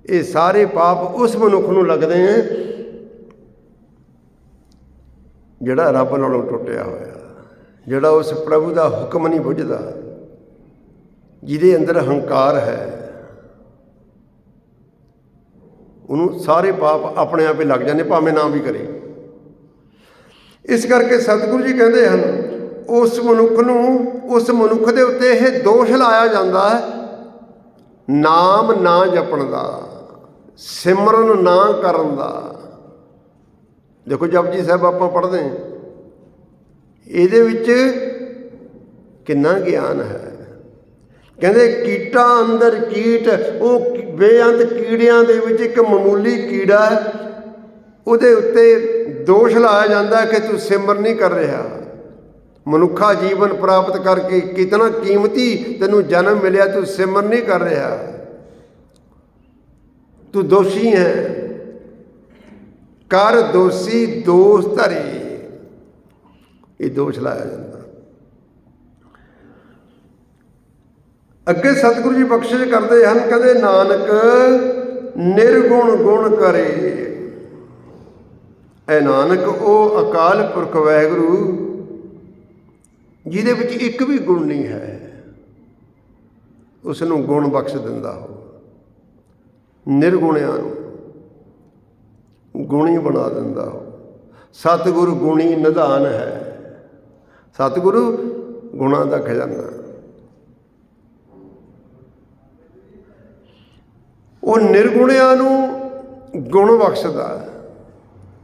ਇਹ ਸਾਰੇ ਪਾਪ ਉਸ ਮਨੁੱਖ ਨੂੰ ਲੱਗਦੇ ਹੈ ਜਿਹੜਾ ਰੱਬ ਨਾਲੋਂ ਟੁੱਟਿਆ ਹੋਇਆ, ਜਿਹੜਾ ਉਸ ਪ੍ਰਭੂ ਦਾ ਹੁਕਮ ਨਹੀਂ ਬੁੱਝਦਾ, ਜਿਹਦੇ ਅੰਦਰ ਹੰਕਾਰ ਹੈ। ਉਹਨੂੰ ਸਾਰੇ ਪਾਪ ਆਪਣੇ ਆਪ ਹੀ ਲੱਗ ਜਾਂਦੇ, ਭਾਵੇਂ ਨਾ ਵੀ ਕਰੇ। ਇਸ ਕਰਕੇ ਸਤਿਗੁਰੂ ਜੀ ਕਹਿੰਦੇ ਹਨ, ਉਸ ਮਨੁੱਖ ਨੂੰ, ਉਸ ਮਨੁੱਖ ਦੇ ਉੱਤੇ ਇਹ ਦੋਸ਼ ਲਾਇਆ ਜਾਂਦਾ ਹੈ, ਨਾਮ ਨਾ ਜਪਣ ਦਾ, ਸਿਮਰਨ ਨਾ ਕਰਨ ਦਾ। ਦੇਖੋ ਜਪਜੀ ਸਾਹਿਬ ਆਪਾਂ ਪੜ੍ਹਦੇ ਹਾਂ, ਇਹਦੇ ਵਿੱਚ ਕਿੰਨਾ ਗਿਆਨ ਹੈ। ਕਹਿੰਦੇ ਕੀਟਾਂ ਅੰਦਰ ਕੀਟ, ਉਹ ਬੇਅੰਤ ਕੀੜਿਆਂ ਦੇ ਵਿੱਚ ਇੱਕ ਮਾਮੂਲੀ ਕੀੜਾ ਹੈ, ਉਹਦੇ ਉੱਤੇ ਦੋਸ਼ ਲਾਇਆ ਜਾਂਦਾ ਕਿ ਤੂੰ ਸਿਮਰਨ ਨਹੀਂ ਕਰ ਰਿਹਾ। ਮਨੁੱਖਾ ਜੀਵਨ ਪ੍ਰਾਪਤ ਕਰਕੇ ਕਿਤਨਾ ਕੀਮਤੀ ਤੈਨੂੰ ਜਨਮ ਮਿਲਿਆ, ਤੂੰ ਸਿਮਰਨ ਨਹੀਂ ਕਰ ਰਿਹਾ, ਤੂੰ ਦੋਸ਼ੀ ਹੈ। ਕਰ ਦੋਸ਼ੀ ਦੋਸ਼ ਧਰੇ, ਇਹ ਦੋਸ਼ ਲਾਇਆ ਜਾਂਦਾ। ਅੱਗੇ ਸਤਿਗੁਰੂ ਜੀ ਬਖਸ਼ਿਸ਼ ਕਰਦੇ ਹਨ, ਕਹਿੰਦੇ ਨਾਨਕ ਨਿਰਗੁਣ ਗੁਣ ਕਰੇ। ਇਹ ਨਾਨਕ ਉਹ ਅਕਾਲ ਪੁਰਖ ਵਾਹਿਗੁਰੂ ਜਿਹਦੇ ਵਿੱਚ ਇੱਕ ਵੀ ਗੁਣ ਨਹੀਂ ਹੈ, ਉਸ ਨੂੰ ਗੁਣ ਬਖਸ਼ ਦਿੰਦਾ ਹੋ। ਨਿਰਗੁਣਿਆਂ ਨੂੰ ਗੁਣੀ ਬਣਾ ਦਿੰਦਾ ਹੋ। ਸਤਿਗੁਰੂ ਗੁਣੀ ਨਿਧਾਨ ਹੈ। ਸਤਿਗੁਰੂ ਗੁਣਾਂ ਦਾ ਖਜ਼ਾਨਾ। ਉਹ ਨਿਰਗੁਣਿਆਂ ਨੂੰ ਗੁਣ ਬਖਸ਼ਦਾ।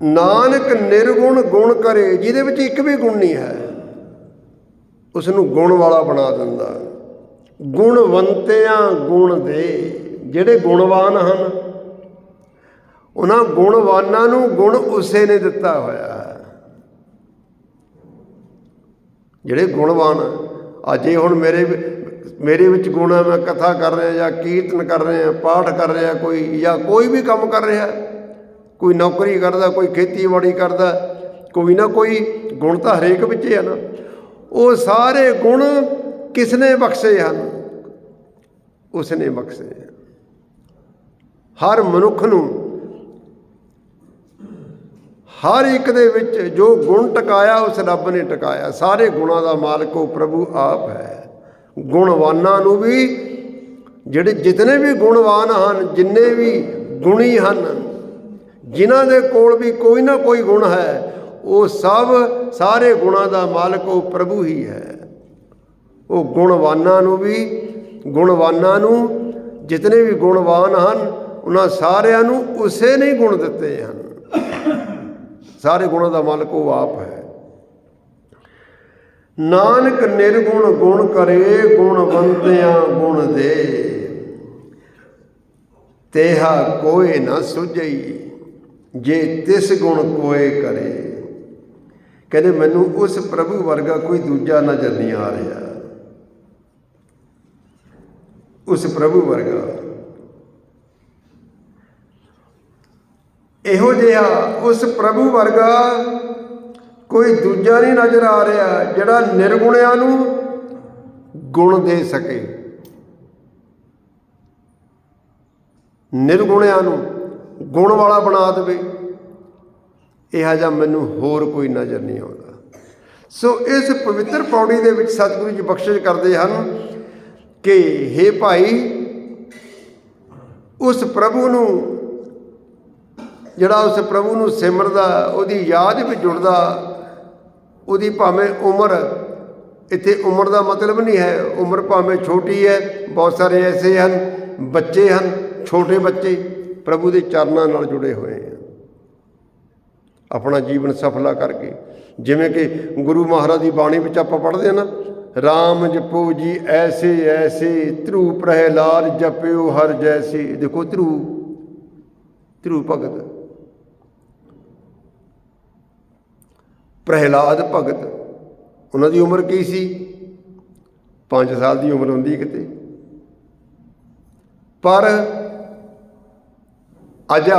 ਨਾਨਕ ਨਿਰਗੁਣ ਗੁਣ ਕਰੇ, ਜਿਹਦੇ ਵਿੱਚ ਇੱਕ ਵੀ ਗੁਣ ਨਹੀਂ ਹੈ, ਉਸ ਨੂੰ ਗੁਣ ਵਾਲਾ ਬਣਾ ਦਿੰਦਾ। ਗੁਣਵੰਤਿਆਂ ਗੁਣ ਦੇ, ਜਿਹੜੇ ਗੁਣਵਾਨ ਹਨ, ਉਹਨਾਂ ਗੁਣਵਾਨਾਂ ਨੂੰ ਗੁਣ ਉਸੇ ਨੇ ਦਿੱਤਾ ਹੋਇਆ। ਜਿਹੜੇ ਗੁਣਵਾਨ, ਅੱਜ ਇਹ ਹੁਣ ਮੇਰੇ ਵਿੱਚ ਗੁਣ ਹੈ, ਮੈਂ ਕਥਾ ਕਰ ਰਿਹਾ ਜਾਂ ਕੀਰਤਨ ਕਰ ਰਿਹਾ, ਪਾਠ ਕਰ ਰਿਹਾ ਕੋਈ, ਜਾਂ ਕੋਈ ਵੀ ਕੰਮ ਕਰ ਰਿਹਾ, ਕੋਈ ਨੌਕਰੀ ਕਰਦਾ, ਕੋਈ ਖੇਤੀਬਾੜੀ ਕਰਦਾ, ਕੋਈ ਨਾ ਕੋਈ ਗੁਣ ਤਾਂ ਹਰੇਕ ਵਿੱਚ ਹੈ ਨਾ। ਉਹ ਸਾਰੇ ਗੁਣ ਕਿਸ ਨੇ ਬਖਸ਼ੇ ਹਨ? ਉਸ ਨੇ ਬਖਸ਼ੇ। ਹਰ ਮਨੁੱਖ ਨੂੰ, ਹਰ ਇੱਕ ਦੇ ਵਿੱਚ ਜੋ ਗੁਣ ਟਿਕਾਇਆ, ਉਸ ਰੱਬ ਨੇ ਟਿਕਾਇਆ। ਸਾਰੇ ਗੁਣਾਂ ਦਾ ਮਾਲਕ ਉਹ ਪ੍ਰਭੂ ਆਪ ਹੈ। ਗੁਣਵਾਨਾਂ ਨੂੰ ਵੀ, ਜਿਹੜੇ ਜਿਤਨੇ ਵੀ ਗੁਣਵਾਨ ਹਨ, ਜਿੰਨੇ ਵੀ ਗੁਣੀ ਹਨ, ਜਿਨ੍ਹਾਂ ਦੇ ਕੋਲ ਵੀ ਕੋਈ ਨਾ ਕੋਈ ਗੁਣ ਹੈ, ਉਹ ਸਭ ਸਾਰੇ ਗੁਣਾਂ ਦਾ ਮਾਲਕ ਉਹ ਪ੍ਰਭੂ ਹੀ ਹੈ। ਉਹ ਗੁਣਵਾਨਾਂ ਨੂੰ ਵੀ, ਗੁਣਵਾਨਾਂ ਨੂੰ ਜਿਤਨੇ ਵੀ ਗੁਣਵਾਨ ਹਨ, ਉਹਨਾਂ ਸਾਰਿਆਂ ਨੂੰ ਉਸੇ ਨੇ ਗੁਣ ਦਿੱਤੇ ਹਨ। ਸਾਰੇ ਗੁਣਾਂ ਦਾ ਮਾਲਕ ਉਹ ਆਪ ਹੈ। ਨਾਨਕ ਨਿਰਗੁਣ ਗੁਣ ਕਰੇ, ਗੁਣਵੰਤਿਆਂ ਗੁਣ ਦੇ, ਤੇਹਾ ਕੋਇ ਨਾ ਸੁਝਈ, ਜੇ ਤਿਸ ਗੁਣ ਕੋਇ ਕਰੇ। ਕਹਿੰਦੇ ਮੈਨੂੰ ਉਸ ਪ੍ਰਭੂ ਵਰਗਾ ਕੋਈ ਦੂਜਾ ਨਜ਼ਰ ਨਹੀਂ ਆ ਰਿਹਾ। ਉਸ ਪ੍ਰਭੂ ਵਰਗਾ ਇਹੋ ਜਿਹਾ, ਉਸ ਪ੍ਰਭੂ ਵਰਗਾ ਕੋਈ ਦੂਜਾ ਨਹੀਂ ਨਜ਼ਰ ਆ ਰਿਹਾ, ਜਿਹੜਾ ਨਿਰਗੁਣਿਆਂ ਨੂੰ ਗੁਣ ਦੇ ਸਕੇ, ਨਿਰਗੁਣਿਆਂ ਨੂੰ ਗੁਣ ਵਾਲਾ ਬਣਾ ਦੇਵੇ। ਇਹੋ ਜਿਹਾ ਮੈਨੂੰ ਹੋਰ ਕੋਈ ਨਜ਼ਰ ਨਹੀਂ ਆਉਂਦਾ। ਸੋ ਇਸ ਪਵਿੱਤਰ ਪੌੜੀ ਦੇ ਵਿੱਚ ਸਤਿਗੁਰੂ ਜੀ ਬਖਸ਼ਿਸ਼ ਕਰਦੇ ਹਨ ਕਿ ਹੇ ਭਾਈ, ਉਸ ਪ੍ਰਭੂ ਨੂੰ, ਜਿਹੜਾ ਉਸ ਪ੍ਰਭੂ ਨੂੰ ਸਿਮਰਦਾ, ਉਹਦੀ ਯਾਦ ਵਿੱਚ ਜੁੜਦਾ, ਉਹਦੀ ਭਾਵੇਂ ਉਮਰ, ਇੱਥੇ ਉਮਰ ਦਾ ਮਤਲਬ ਨਹੀਂ ਹੈ, ਉਮਰ ਭਾਵੇਂ ਛੋਟੀ ਹੈ, ਬਹੁਤ ਸਾਰੇ ਐਸੇ ਹਨ, ਬੱਚੇ ਹਨ, ਛੋਟੇ ਬੱਚੇ ਪ੍ਰਭੂ ਦੇ ਚਰਨਾਂ ਨਾਲ ਜੁੜੇ ਹੋਏ ਹਨ, ਆਪਣਾ ਜੀਵਨ ਸਫਲਾ ਕਰਕੇ। ਜਿਵੇਂ ਕਿ ਗੁਰੂ ਮਹਾਰਾਜ ਦੀ ਬਾਣੀ ਵਿੱਚ ਆਪਾਂ ਪੜ੍ਹਦੇ ਹਾਂ ਨਾ, ਰਾਮ ਜਪੋ ਜੀ ਐਸੇ ਐਸੇ, ਧਰੂ ਪ੍ਰਹਿਲਾਦ ਜਪਿਓ ਹਰ ਜੈਸੇ। ਦੇਖੋ ਧਰੂ ਧਰੂ ਭਗਤ, ਪ੍ਰਹਿਲਾਦ ਭਗਤ, ਉਹਨਾਂ ਦੀ ਉਮਰ ਕੀ ਸੀ? 5 ਸਾਲ ਦੀ ਉਮਰ ਹੁੰਦੀ ਕਿਤੇ। ਪਰ ਅੱਜ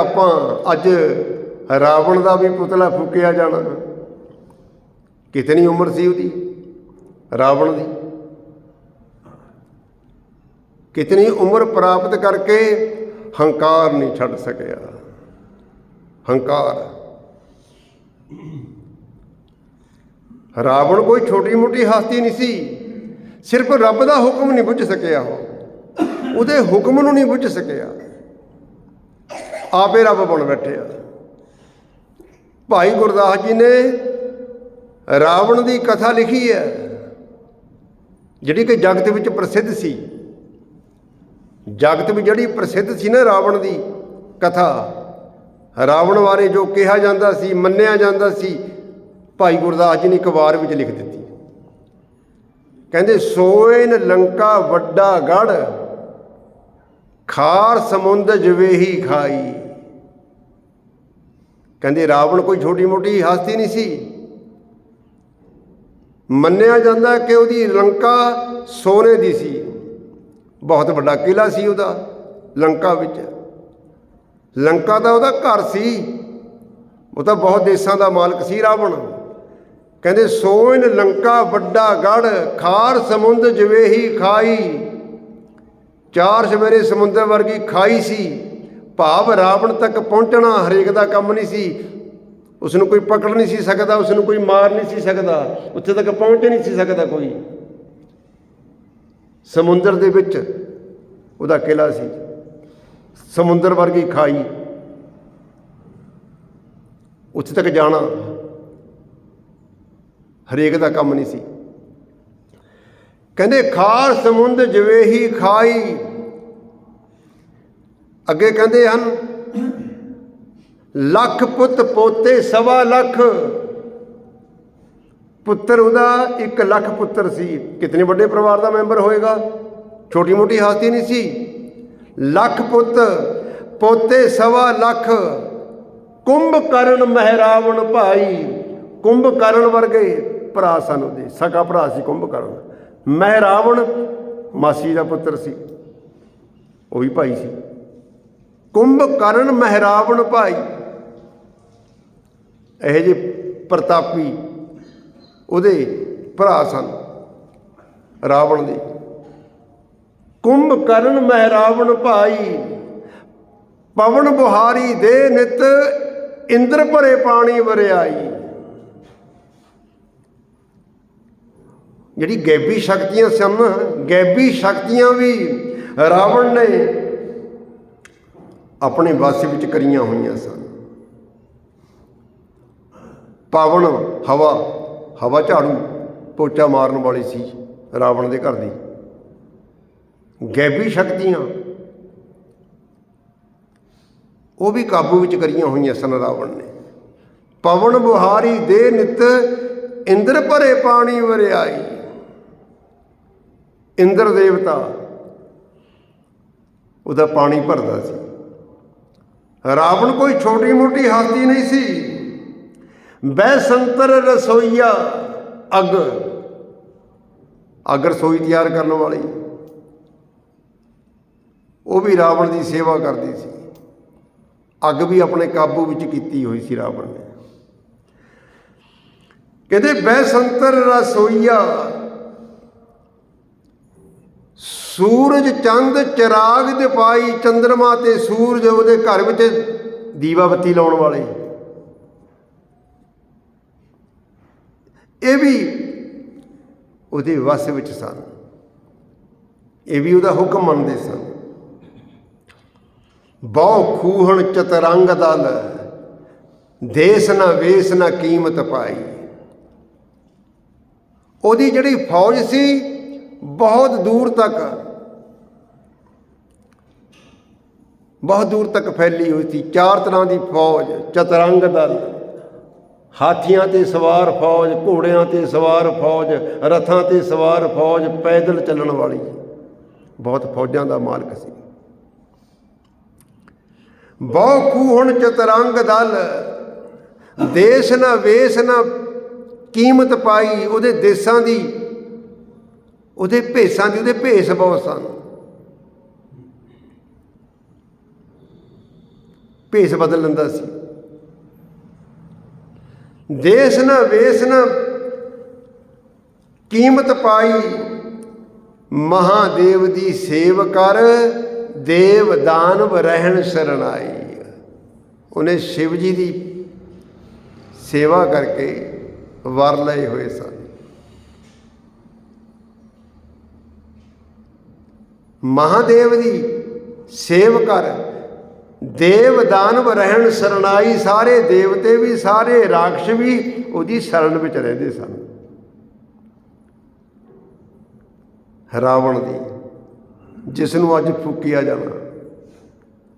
ਰਾਵਣ ਦਾ ਵੀ ਪੁਤਲਾ ਫੂਕਿਆ ਜਾਣਾ। ਕਿਤਨੀ ਉਮਰ ਸੀ ਉਹਦੀ, ਰਾਵਣ ਦੀ? ਕਿਤਨੀ ਉਮਰ ਪ੍ਰਾਪਤ ਕਰਕੇ ਹੰਕਾਰ ਨਹੀਂ ਛੱਡ ਸਕਿਆ। ਹੰਕਾਰ। ਰਾਵਣ ਕੋਈ ਛੋਟੀ ਮੋਟੀ ਹਸਤੀ ਨਹੀਂ ਸੀ, ਸਿਰਫ ਰੱਬ ਦਾ ਹੁਕਮ ਨਹੀਂ ਬੁੱਝ ਸਕਿਆ, ਉਹਦੇ ਹੁਕਮ ਨੂੰ ਨਹੀਂ ਬੁੱਝ ਸਕਿਆ, ਆਪੇ ਰੱਬ ਬਣ ਬੈਠਿਆ। ਭਾਈ ਗੁਰਦਾਸ ਜੀ ਨੇ ਰਾਵਣ ਦੀ ਕਥਾ ਲਿਖੀ ਹੈ, ਜਿਹੜੀ ਕਿ ਜਗਤ ਵਿੱਚ ਪ੍ਰਸਿੱਧ ਸੀ। ਜਗਤ ਵਿੱਚ ਜਿਹੜੀ ਪ੍ਰਸਿੱਧ ਸੀ ਨਾ ਰਾਵਣ ਦੀ ਕਥਾ, ਰਾਵਣ ਬਾਰੇ ਜੋ ਕਿਹਾ ਜਾਂਦਾ ਸੀ, ਮੰਨਿਆ ਜਾਂਦਾ ਸੀ, ਭਾਈ ਗੁਰਦਾਸ ਜੀ ਨੇ ਇੱਕ ਵਾਰ ਵਿੱਚ ਲਿਖ ਦਿੱਤੀ। ਕਹਿੰਦੇ ਸੋਇਨ ਲੰਕਾ ਵੱਡਾ ਗੜ੍ਹ, ਖਾਰ ਸਮੁੰਦ ਜਵੇਹੀ ਖਾਈ। ਕਹਿੰਦੇ ਰਾਵਣ ਕੋਈ ਛੋਟੀ ਮੋਟੀ ਹਸਤੀ ਨਹੀਂ ਸੀ। ਮੰਨਿਆ ਜਾਂਦਾ ਕਿ ਉਹਦੀ ਲੰਕਾ ਸੋਨੇ ਦੀ ਸੀ, ਬਹੁਤ ਵੱਡਾ ਕਿਲ੍ਹਾ ਸੀ ਉਹਦਾ ਲੰਕਾ ਵਿੱਚ। ਲੰਕਾ ਤਾਂ ਉਹਦਾ ਘਰ ਸੀ, ਉਹ ਤਾਂ ਬਹੁਤ ਦੇਸ਼ਾਂ ਦਾ ਮਾਲਕ ਸੀ ਰਾਵਣ। ਕਹਿੰਦੇ ਸੋਇਨ ਲੰਕਾ ਵੱਡਾ ਗੜ੍ਹ, ਖਾਰ ਸਮੁੰਦ ਜਵੇਹੀ ਖਾਈ। 4 ਸਵੇਰੇ ਸਮੁੰਦਰ ਵਰਗੀ ਖਾਈ ਸੀ। ਭਾਵ ਰਾਵਣ ਤੱਕ ਪਹੁੰਚਣਾ ਹਰੇਕ ਦਾ ਕੰਮ ਨਹੀਂ ਸੀ। ਉਸ ਨੂੰ ਕੋਈ ਪਕੜ ਨਹੀਂ ਸੀ ਸਕਦਾ, ਉਸ ਨੂੰ ਕੋਈ ਮਾਰ ਨਹੀਂ ਸੀ ਸਕਦਾ, ਉੱਥੇ ਤੱਕ ਪਹੁੰਚ ਨਹੀਂ ਸੀ ਸਕਦਾ ਕੋਈ। ਸਮੁੰਦਰ ਦੇ ਵਿੱਚ ਉਹਦਾ ਕਿਲ੍ਹਾ ਸੀ, ਸਮੁੰਦਰ ਵਰਗੀ ਖਾਈ, ਉੱਥੇ ਤੱਕ ਜਾਣਾ ਹਰੇਕ ਦਾ ਕੰਮ ਨਹੀਂ ਸੀ। ਕਹਿੰਦੇ ਖਾਰ ਸਮੁੰਦ ਜਵੇਹੀ ਖਾਈ। ਅੱਗੇ ਕਹਿੰਦੇ ਹਨ ਲੱਖ ਪੁੱਤ ਪੋਤੇ 1.25 ਲੱਖ। ਪੁੱਤਰ ਉਹਦਾ 1 ਲੱਖ ਪੁੱਤਰ ਸੀ। ਕਿਤਨੇ ਵੱਡੇ ਪਰਿਵਾਰ ਦਾ ਮੈਂਬਰ ਹੋਏਗਾ, ਛੋਟੀ ਮੋਟੀ ਹਸਤੀ ਨਹੀਂ ਸੀ। ਲੱਖ ਪੁੱਤ ਪੋਤੇ 1.25 ਲੱਖ। ਕੁੰਭਕਰਨ ਮਹਿਰਾਵਣ ਭਾਈ। ਕੁੰਭਕਰਨ ਵਰਗੇ ਭਰਾ ਸਨ ਉਹਦੇ, ਸਕਾ ਭਰਾ ਸੀ ਕੁੰਭਕਰਨ। ਮਹਿਰਾਵਣ ਮਾਸੀ ਦਾ ਪੁੱਤਰ ਸੀ, ਉਹ ਵੀ ਭਾਈ ਸੀ। ਕੁੰਭਕਰਨ ਮਹਿਰਾਵਣ ਭਾਈ। ਇਹੋ ਜਿਹੇ ਪ੍ਰਤਾਪੀ ਉਹਦੇ ਭਰਾ ਸਨ ਰਾਵਣ ਦੇ। ਕੁੰਭਕਰਨ ਮਹਿਰਾਵਣ ਭਾਈ। ਪਵਨ ਬੁਹਾਰੀ ਦੇ ਨਿਤ, ਇੰਦਰ ਭਰੇ ਪਾਣੀ ਵਰਿਆਈ। ਜਿਹੜੀ ਗੈਬੀ ਸ਼ਕਤੀਆਂ ਸਨ, ਗੈਬੀ ਸ਼ਕਤੀਆਂ ਵੀ ਰਾਵਣ ਨੇ ਆਪਣੇ ਵੱਸ ਵਿੱਚ ਕਰੀਆਂ ਹੋਈਆਂ ਸਨ। ਪਵਨ ਹਵਾ, ਹਵਾ ਝਾੜੂ ਪੋਚਾ ਮਾਰਨ ਵਾਲੀ ਸੀ ਰਾਵਣ ਦੇ ਘਰ ਦੀ। ਗੈਬੀ ਸ਼ਕਤੀਆਂ ਉਹ ਵੀ ਕਾਬੂ ਵਿੱਚ ਕਰੀਆਂ ਹੋਈਆਂ ਸਨ ਰਾਵਣ ਨੇ। ਪਵਨ ਬੁਹਾਰੀ ਦੇ ਨਿਤ, ਇੰਦਰ ਭਰੇ ਪਾਣੀ ਵਰਿਆਈ। ਇੰਦਰ ਦੇਵਤਾ ਉਹਦਾ ਪਾਣੀ ਭਰਦਾ ਸੀ। ਰਾਵਣ ਕੋਈ ਛੋਟੀ ਮੋਟੀ ਹਸਤੀ ਨਹੀਂ ਸੀ। ਬੈਸੰਤਰ ਰਸੋਈਆ, ਅੱਗ ਰਸੋਈ ਤਿਆਰ ਕਰਨ ਵਾਲੀ, ਉਹ ਵੀ ਰਾਵਣ ਦੀ ਸੇਵਾ ਕਰਦੀ ਸੀ। ਅੱਗ ਵੀ ਆਪਣੇ ਕਾਬੂ ਵਿੱਚ ਕੀਤੀ ਹੋਈ ਸੀ ਰਾਵਣ ਨੇ। ਕਹਿੰਦੇ ਬੈਸੰਤਰ ਰਸੋਈਆ। ਸੂਰਜ ਚੰਦ ਚਿਰਾਗ ਦਿਪਾਈ। ਚੰਦਰਮਾ ਤੇ ਸੂਰਜ ਉਹਦੇ ਘਰ ਵਿੱਚ ਦੀਵਾ ਬੱਤੀ ਲਾਉਣ ਵਾਲੇ, ਇਹ ਵੀ ਉਹਦੇ ਵੱਸ ਵਿੱਚ ਸਨ। ਇਹ ਵੀ ਉਹਦਾ ਹੁਕਮ ਮੰਨਦੇ ਸਨ। ਬਹੁ ਖੂਹਣ ਚਤਰੰਗ ਦਲ, ਦੇਸ ਨਾ ਵੇਸ ਨਾ ਕੀਮਤ ਪਾਈ। ਉਹਦੀ ਜਿਹੜੀ ਫੌਜ ਸੀ ਬਹੁਤ ਦੂਰ ਤੱਕ ਫੈਲੀ ਹੋਈ ਸੀ। 4 ਤਰ੍ਹਾਂ ਦੀ ਫੌਜ। ਚਤਰੰਗ ਦਲ, ਹਾਥੀਆਂ ਤੇ ਸਵਾਰ ਫੌਜ, ਘੋੜਿਆਂ ਤੇ ਸਵਾਰ ਫੌਜ, ਰਥਾਂ ਤੇ ਸਵਾਰ ਫੌਜ, ਪੈਦਲ ਚੱਲਣ ਵਾਲੀ, ਬਹੁਤ ਫੌਜਾਂ ਦਾ ਮਾਲਕ ਸੀ। ਬਹੁ ਖੂਹਣ ਚਤਰੰਗ ਦਲ, ਦੇਸ਼ ਨਾ ਵੇਸ਼ ਨਾ ਕੀਮਤ ਪਾਈ। ਉਹਦੇ ਦੇਸ਼ਾਂ ਦੀ, ਉਹਦੇ ਭੇਸਾਂ ਦੀ, ਉਹਦੇ ਭੇਸ ਬਹੁਤ ਸਨ। ਭੇਸ ਬਦਲ ਲੈਂਦਾ ਸੀ। ਦੇਸ਼ ਨਾ ਵੇਸ਼ ਨਾ ਕੀਮਤ ਪਾਈ, ਮਹਾਦੇਵ ਦੀ ਸੇਵ ਕਰ, ਦੇਵ ਦਾਨਵ ਰਹਿਣ ਸ਼ਰਣਾਈ। ਉਹਨੇ ਸ਼ਿਵ ਜੀ ਦੀ ਸੇਵਾ ਕਰਕੇ ਵਰ ਲਏ ਹੋਏ ਸਨ। ਮਹਾਦੇਵ ਦੀ ਸੇਵ ਕਰ, ਦੇਵ ਦਾਨਵ ਰਹਿਣ ਸ਼ਰਣਾਈ। ਸਾਰੇ ਦੇਵਤੇ ਵੀ, ਸਾਰੇ ਰਾਖਸ਼ ਵੀ ਉਹਦੀ ਸ਼ਰਨ ਵਿੱਚ ਰਹਿੰਦੇ ਸਨ। ਰਾਵਣ ਦੀ, ਜਿਸ ਨੂੰ ਅੱਜ ਫੂਕਿਆ ਜਾਣਾ,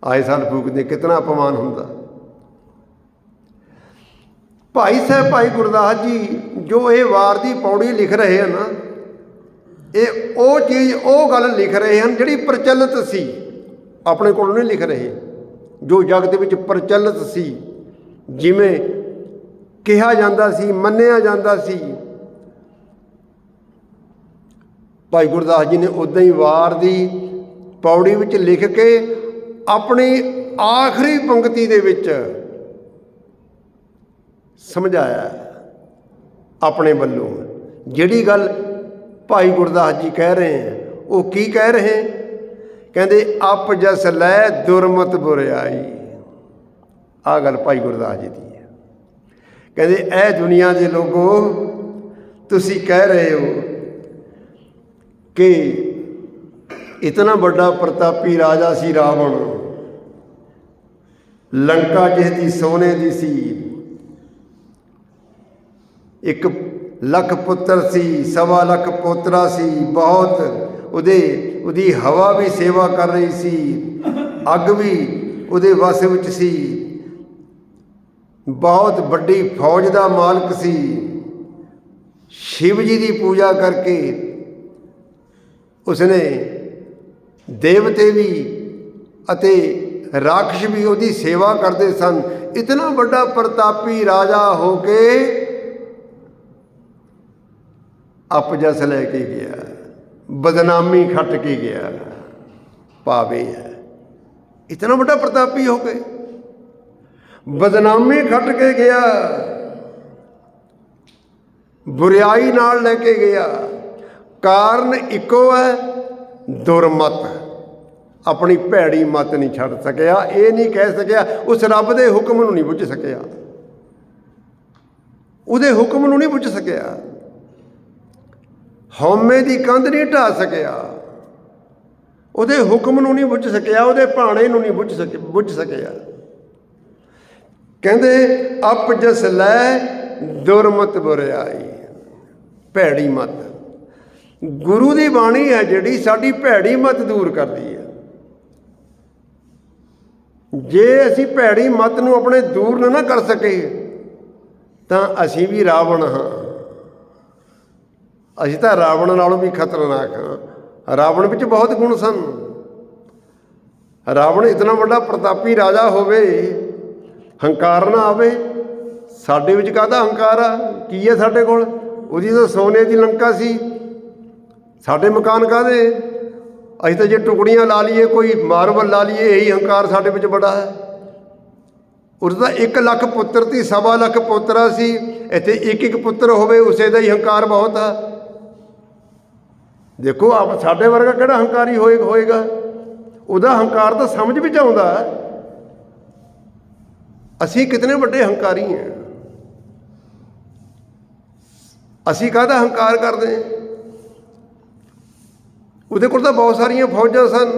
ਆਏ ਸਾਲ ਫੂਕਦੇ, ਕਿਤਨਾ ਅਪਮਾਨ ਹੁੰਦਾ। ਭਾਈ ਸਾਹਿਬ, ਭਾਈ ਗੁਰਦਾਸ ਜੀ ਜੋ ਇਹ ਵਾਰ ਦੀ ਪੌੜੀ ਲਿਖ ਰਹੇ ਹਨ, ਇਹ ਉਹ ਚੀਜ਼, ਉਹ ਗੱਲ ਲਿਖ ਰਹੇ ਹਨ ਜਿਹੜੀ ਪ੍ਰਚਲਿਤ ਸੀ। ਆਪਣੇ ਕੋਲ ਨਹੀਂ ਲਿਖ ਰਹੇ, ਜੋ ਜਗਤ ਵਿੱਚ ਪ੍ਰਚਲਿਤ ਸੀ, ਜਿਵੇਂ ਕਿਹਾ ਜਾਂਦਾ ਸੀ, ਮੰਨਿਆ ਜਾਂਦਾ ਸੀ। ਭਾਈ ਗੁਰਦਾਸ ਜੀ ਨੇ ਉੱਦਾਂ ਹੀ ਵਾਰ ਦੀ ਪੌੜੀ ਵਿੱਚ ਲਿਖ ਕੇ ਆਪਣੀ ਆਖਰੀ ਪੰਕਤੀ ਦੇ ਵਿੱਚ ਸਮਝਾਇਆ ਆਪਣੇ ਵੱਲੋਂ। ਜਿਹੜੀ ਗੱਲ ਭਾਈ ਗੁਰਦਾਸ ਜੀ ਕਹਿ ਰਹੇ ਹੈ, ਉਹ ਕੀ ਕਹਿ ਰਹੇ? ਕਹਿੰਦੇ ਅਪ ਜਸ ਲੈ ਦੁਰਮਤ ਬੁਰਿਆਈ। ਆਹ ਗੱਲ ਭਾਈ ਗੁਰਦਾਸ ਜੀ ਦੀ ਹੈ। ਕਹਿੰਦੇ ਇਹ ਦੁਨੀਆ ਦੇ ਲੋਗੋ, ਤੁਸੀਂ ਕਹਿ ਰਹੇ ਹੋ ਕਿ ਇਤਨਾ ਵੱਡਾ ਪ੍ਰਤਾਪੀ ਰਾਜਾ ਸੀ ਰਾਵਣ, ਲੰਕਾ ਜਿਸ ਦੀ ਸੋਨੇ ਦੀ ਸੀ, 1 ਲੱਖ ਪੁੱਤਰ ਸੀ, 1.25 ਲੱਖ ਪੋਤਰਾ ਸੀ, ਬਹੁਤ ਉਹਦੀ ਹਵਾ ਵੀ ਸੇਵਾ ਕਰ ਰਹੀ ਸੀ, ਅੱਗ ਵੀ ਉਹਦੇ ਵਸ ਵਿੱਚ ਸੀ, ਬਹੁਤ ਵੱਡੀ ਫੌਜ ਦਾ ਮਾਲਕ ਸੀ। ਸ਼ਿਵ ਜੀ ਦੀ ਪੂਜਾ ਕਰਕੇ ਉਸਨੇ ਦੇਵਤੇ ਵੀ ਅਤੇ ਰਾਖਸ਼ ਵੀ ਉਹਦੀ ਸੇਵਾ ਕਰਦੇ ਸਨ। ਇਤਨਾ ਵੱਡਾ ਪ੍ਰਤਾਪੀ ਰਾਜਾ ਹੋ ਕੇ ਅਪਜਸ ਲੈ ਕੇ ਗਿਆ, ਬਦਨਾਮੀ ਖੱਟ ਕੇ ਗਿਆ। ਭਾਵੇਂ ਹੈ ਇਤਨਾ ਵੱਡਾ ਪ੍ਰਤਾਪੀ ਹੋ ਕੇ ਬਦਨਾਮੀ ਖੱਟ ਕੇ ਗਿਆ, ਬੁਰਿਆਈ ਨਾਲ ਲੈ ਕੇ ਗਿਆ। ਕਾਰਨ ਇੱਕੋ ਹੈ, ਦੁਰਮਤ। ਆਪਣੀ ਭੈੜੀ ਮਤ ਨਹੀਂ ਛੱਡ ਸਕਿਆ। ਇਹ ਨਹੀਂ ਕਹਿ ਸਕਿਆ, ਉਸ ਰੱਬ ਦੇ ਹੁਕਮ ਨੂੰ ਨਹੀਂ ਬੁੱਝ ਸਕਿਆ, ਉਹਦੇ ਹੁਕਮ ਨੂੰ ਨਹੀਂ ਬੁੱਝ ਸਕਿਆ, ਹਉਮੈ ਦੀ ਕੰਧ ਨਹੀਂ ਢਾਹ ਸਕਿਆ, ਉਹਦੇ ਹੁਕਮ ਨੂੰ ਨਹੀਂ ਬੁੱਝ ਸਕਿਆ, ਉਹਦੇ ਭਾਣੇ ਨੂੰ ਨਹੀਂ ਬੁੱਝ ਸਕਿਆ। ਕਹਿੰਦੇ ਅਪ ਜਸ ਲੈ ਦੁਰਮਤ ਬੁਰਿਆਈ, ਭੈੜੀ ਮਤ। ਗੁਰੂ ਦੀ ਬਾਣੀ ਹੈ ਜਿਹੜੀ ਸਾਡੀ ਭੈੜੀ ਮਤ ਦੂਰ ਕਰਦੀ ਹੈ। ਜੇ ਅਸੀਂ ਭੈੜੀ ਮਤ ਨੂੰ ਆਪਣੇ ਦੂਰ ਨਾ ਕਰ ਸਕੇ ਤਾਂ ਅਸੀਂ ਵੀ ਰਾਵਣ ਹਾਂ। ਅਸੀਂ ਤਾਂ ਰਾਵਣ ਨਾਲੋਂ ਵੀ ਖਤਰਨਾਕ ਹਾਂ। ਰਾਵਣ ਵਿੱਚ ਬਹੁਤ ਗੁਣ ਸਨ। ਰਾਵਣ ਇਤਨਾ ਵੱਡਾ ਪ੍ਰਤਾਪੀ ਰਾਜਾ ਹੋਵੇ, ਹੰਕਾਰ ਨਾ ਆਵੇ। ਸਾਡੇ ਵਿੱਚ ਕਾਹਦਾ ਹੰਕਾਰ ਆ? ਕੀ ਹੈ ਸਾਡੇ ਕੋਲ? ਉਹਦੀ ਤਾਂ ਸੋਨੇ ਦੀ ਲੰਕਾ ਸੀ। ਸਾਡੇ ਮਕਾਨ ਕਾਹਦੇ? ਅਸੀਂ ਤਾਂ ਜੇ ਟੁਕੜੀਆਂ ਲਾ ਲਈਏ, ਕੋਈ ਮਾਰਬਲ ਲਾ ਲਈਏ, ਇਹੀ ਹੰਕਾਰ ਸਾਡੇ ਵਿੱਚ ਬੜਾ ਹੈ। ਉਸਦਾ 1 ਲੱਖ ਪੁੱਤਰ ਸੀ, 1.25 ਲੱਖ ਪੋਤਰਾ ਸੀ। ਇੱਥੇ 1 ਪੁੱਤਰ ਹੋਵੇ, ਉਸੇ ਦਾ ਹੀ ਹੰਕਾਰ ਬਹੁਤ ਆ। ਦੇਖੋ ਆਪ ਸਾਡੇ ਵਰਗਾ ਕਿਹੜਾ ਹੰਕਾਰੀ ਹੋਏਗਾ? ਉਹਦਾ ਹੰਕਾਰ ਤਾਂ ਸਮਝ ਵਿੱਚ ਆਉਂਦਾ। ਅਸੀਂ ਕਿਤਨੇ ਵੱਡੇ ਹੰਕਾਰੀ ਹਾਂ। ਅਸੀਂ ਕਾਹਦਾ ਹੰਕਾਰ ਕਰਦੇ? ਉਹਦੇ ਕੋਲ ਤਾਂ ਬਹੁਤ ਸਾਰੀਆਂ ਫੌਜਾਂ ਸਨ,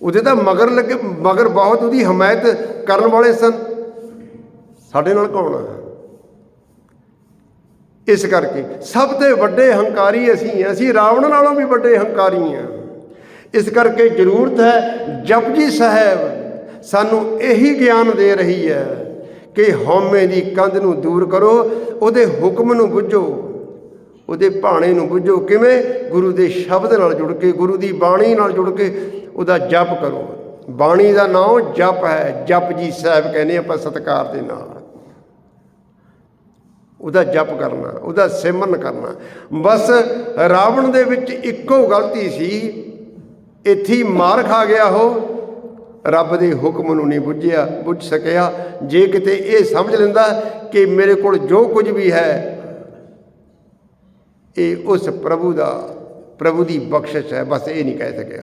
ਉਹਦੇ ਤਾਂ ਮਗਰ ਬਹੁਤ ਉਹਦੀ ਹਮਾਇਤ ਕਰਨ ਵਾਲੇ ਸਨ। ਸਾਡੇ ਨਾਲ ਕੌਣ ਆ? ਇਸ ਕਰਕੇ ਸਭ ਤੋਂ ਵੱਡੇ ਹੰਕਾਰੀ ਅਸੀਂ ਹਾਂ। ਅਸੀਂ ਰਾਵਣ ਨਾਲੋਂ ਵੀ ਵੱਡੇ ਹੰਕਾਰੀ ਹਾਂ। ਇਸ ਕਰਕੇ ਜ਼ਰੂਰਤ ਹੈ, ਜਪਜੀ ਸਾਹਿਬ ਸਾਨੂੰ ਇਹੀ ਗਿਆਨ ਦੇ ਰਹੀ ਹੈ ਕਿ ਹਉਮੈ ਦੀ ਕੰਧ ਨੂੰ ਦੂਰ ਕਰੋ, ਉਹਦੇ ਹੁਕਮ ਨੂੰ ਬੁੱਝੋ, ਉਹਦੇ ਭਾਣੇ ਨੂੰ ਬੁੱਝੋ। ਕਿਵੇਂ? ਗੁਰੂ ਦੇ ਸ਼ਬਦ ਨਾਲ ਜੁੜ ਕੇ, ਗੁਰੂ ਦੀ ਬਾਣੀ ਨਾਲ ਜੁੜ ਕੇ ਉਹਦਾ ਜਪ ਕਰੋ। ਬਾਣੀ ਦਾ ਨਾਮ ਜਪ ਹੈ, ਜਪਜੀ ਸਾਹਿਬ ਕਹਿੰਦੇ ਆਪਾਂ ਸਤਿਕਾਰ ਦੇ ਨਾਲ। ਉਹਦਾ ਜਪ ਕਰਨਾ, ਉਹਦਾ ਸਿਮਰਨ ਕਰਨਾ। ਬਸ ਰਾਵਣ ਦੇ ਵਿੱਚ ਇੱਕੋ ਗਲਤੀ ਸੀ, ਇੱਥੇ ਹੀ ਮਾਰ ਖਾ ਗਿਆ ਉਹ, ਰੱਬ ਦੇ ਹੁਕਮ ਨੂੰ ਨਹੀਂ ਬੁੱਝ ਸਕਿਆ। ਜੇ ਕਿਤੇ ਇਹ ਸਮਝ ਲੈਂਦਾ ਕਿ ਮੇਰੇ ਕੋਲ ਜੋ ਕੁਝ ਵੀ ਹੈ ਇਹ ਉਸ ਪ੍ਰਭੂ ਦੀ ਬਖਸ਼ਿਸ਼ ਹੈ, ਬਸ ਇਹ ਨਹੀਂ ਕਹਿ ਸਕਿਆ।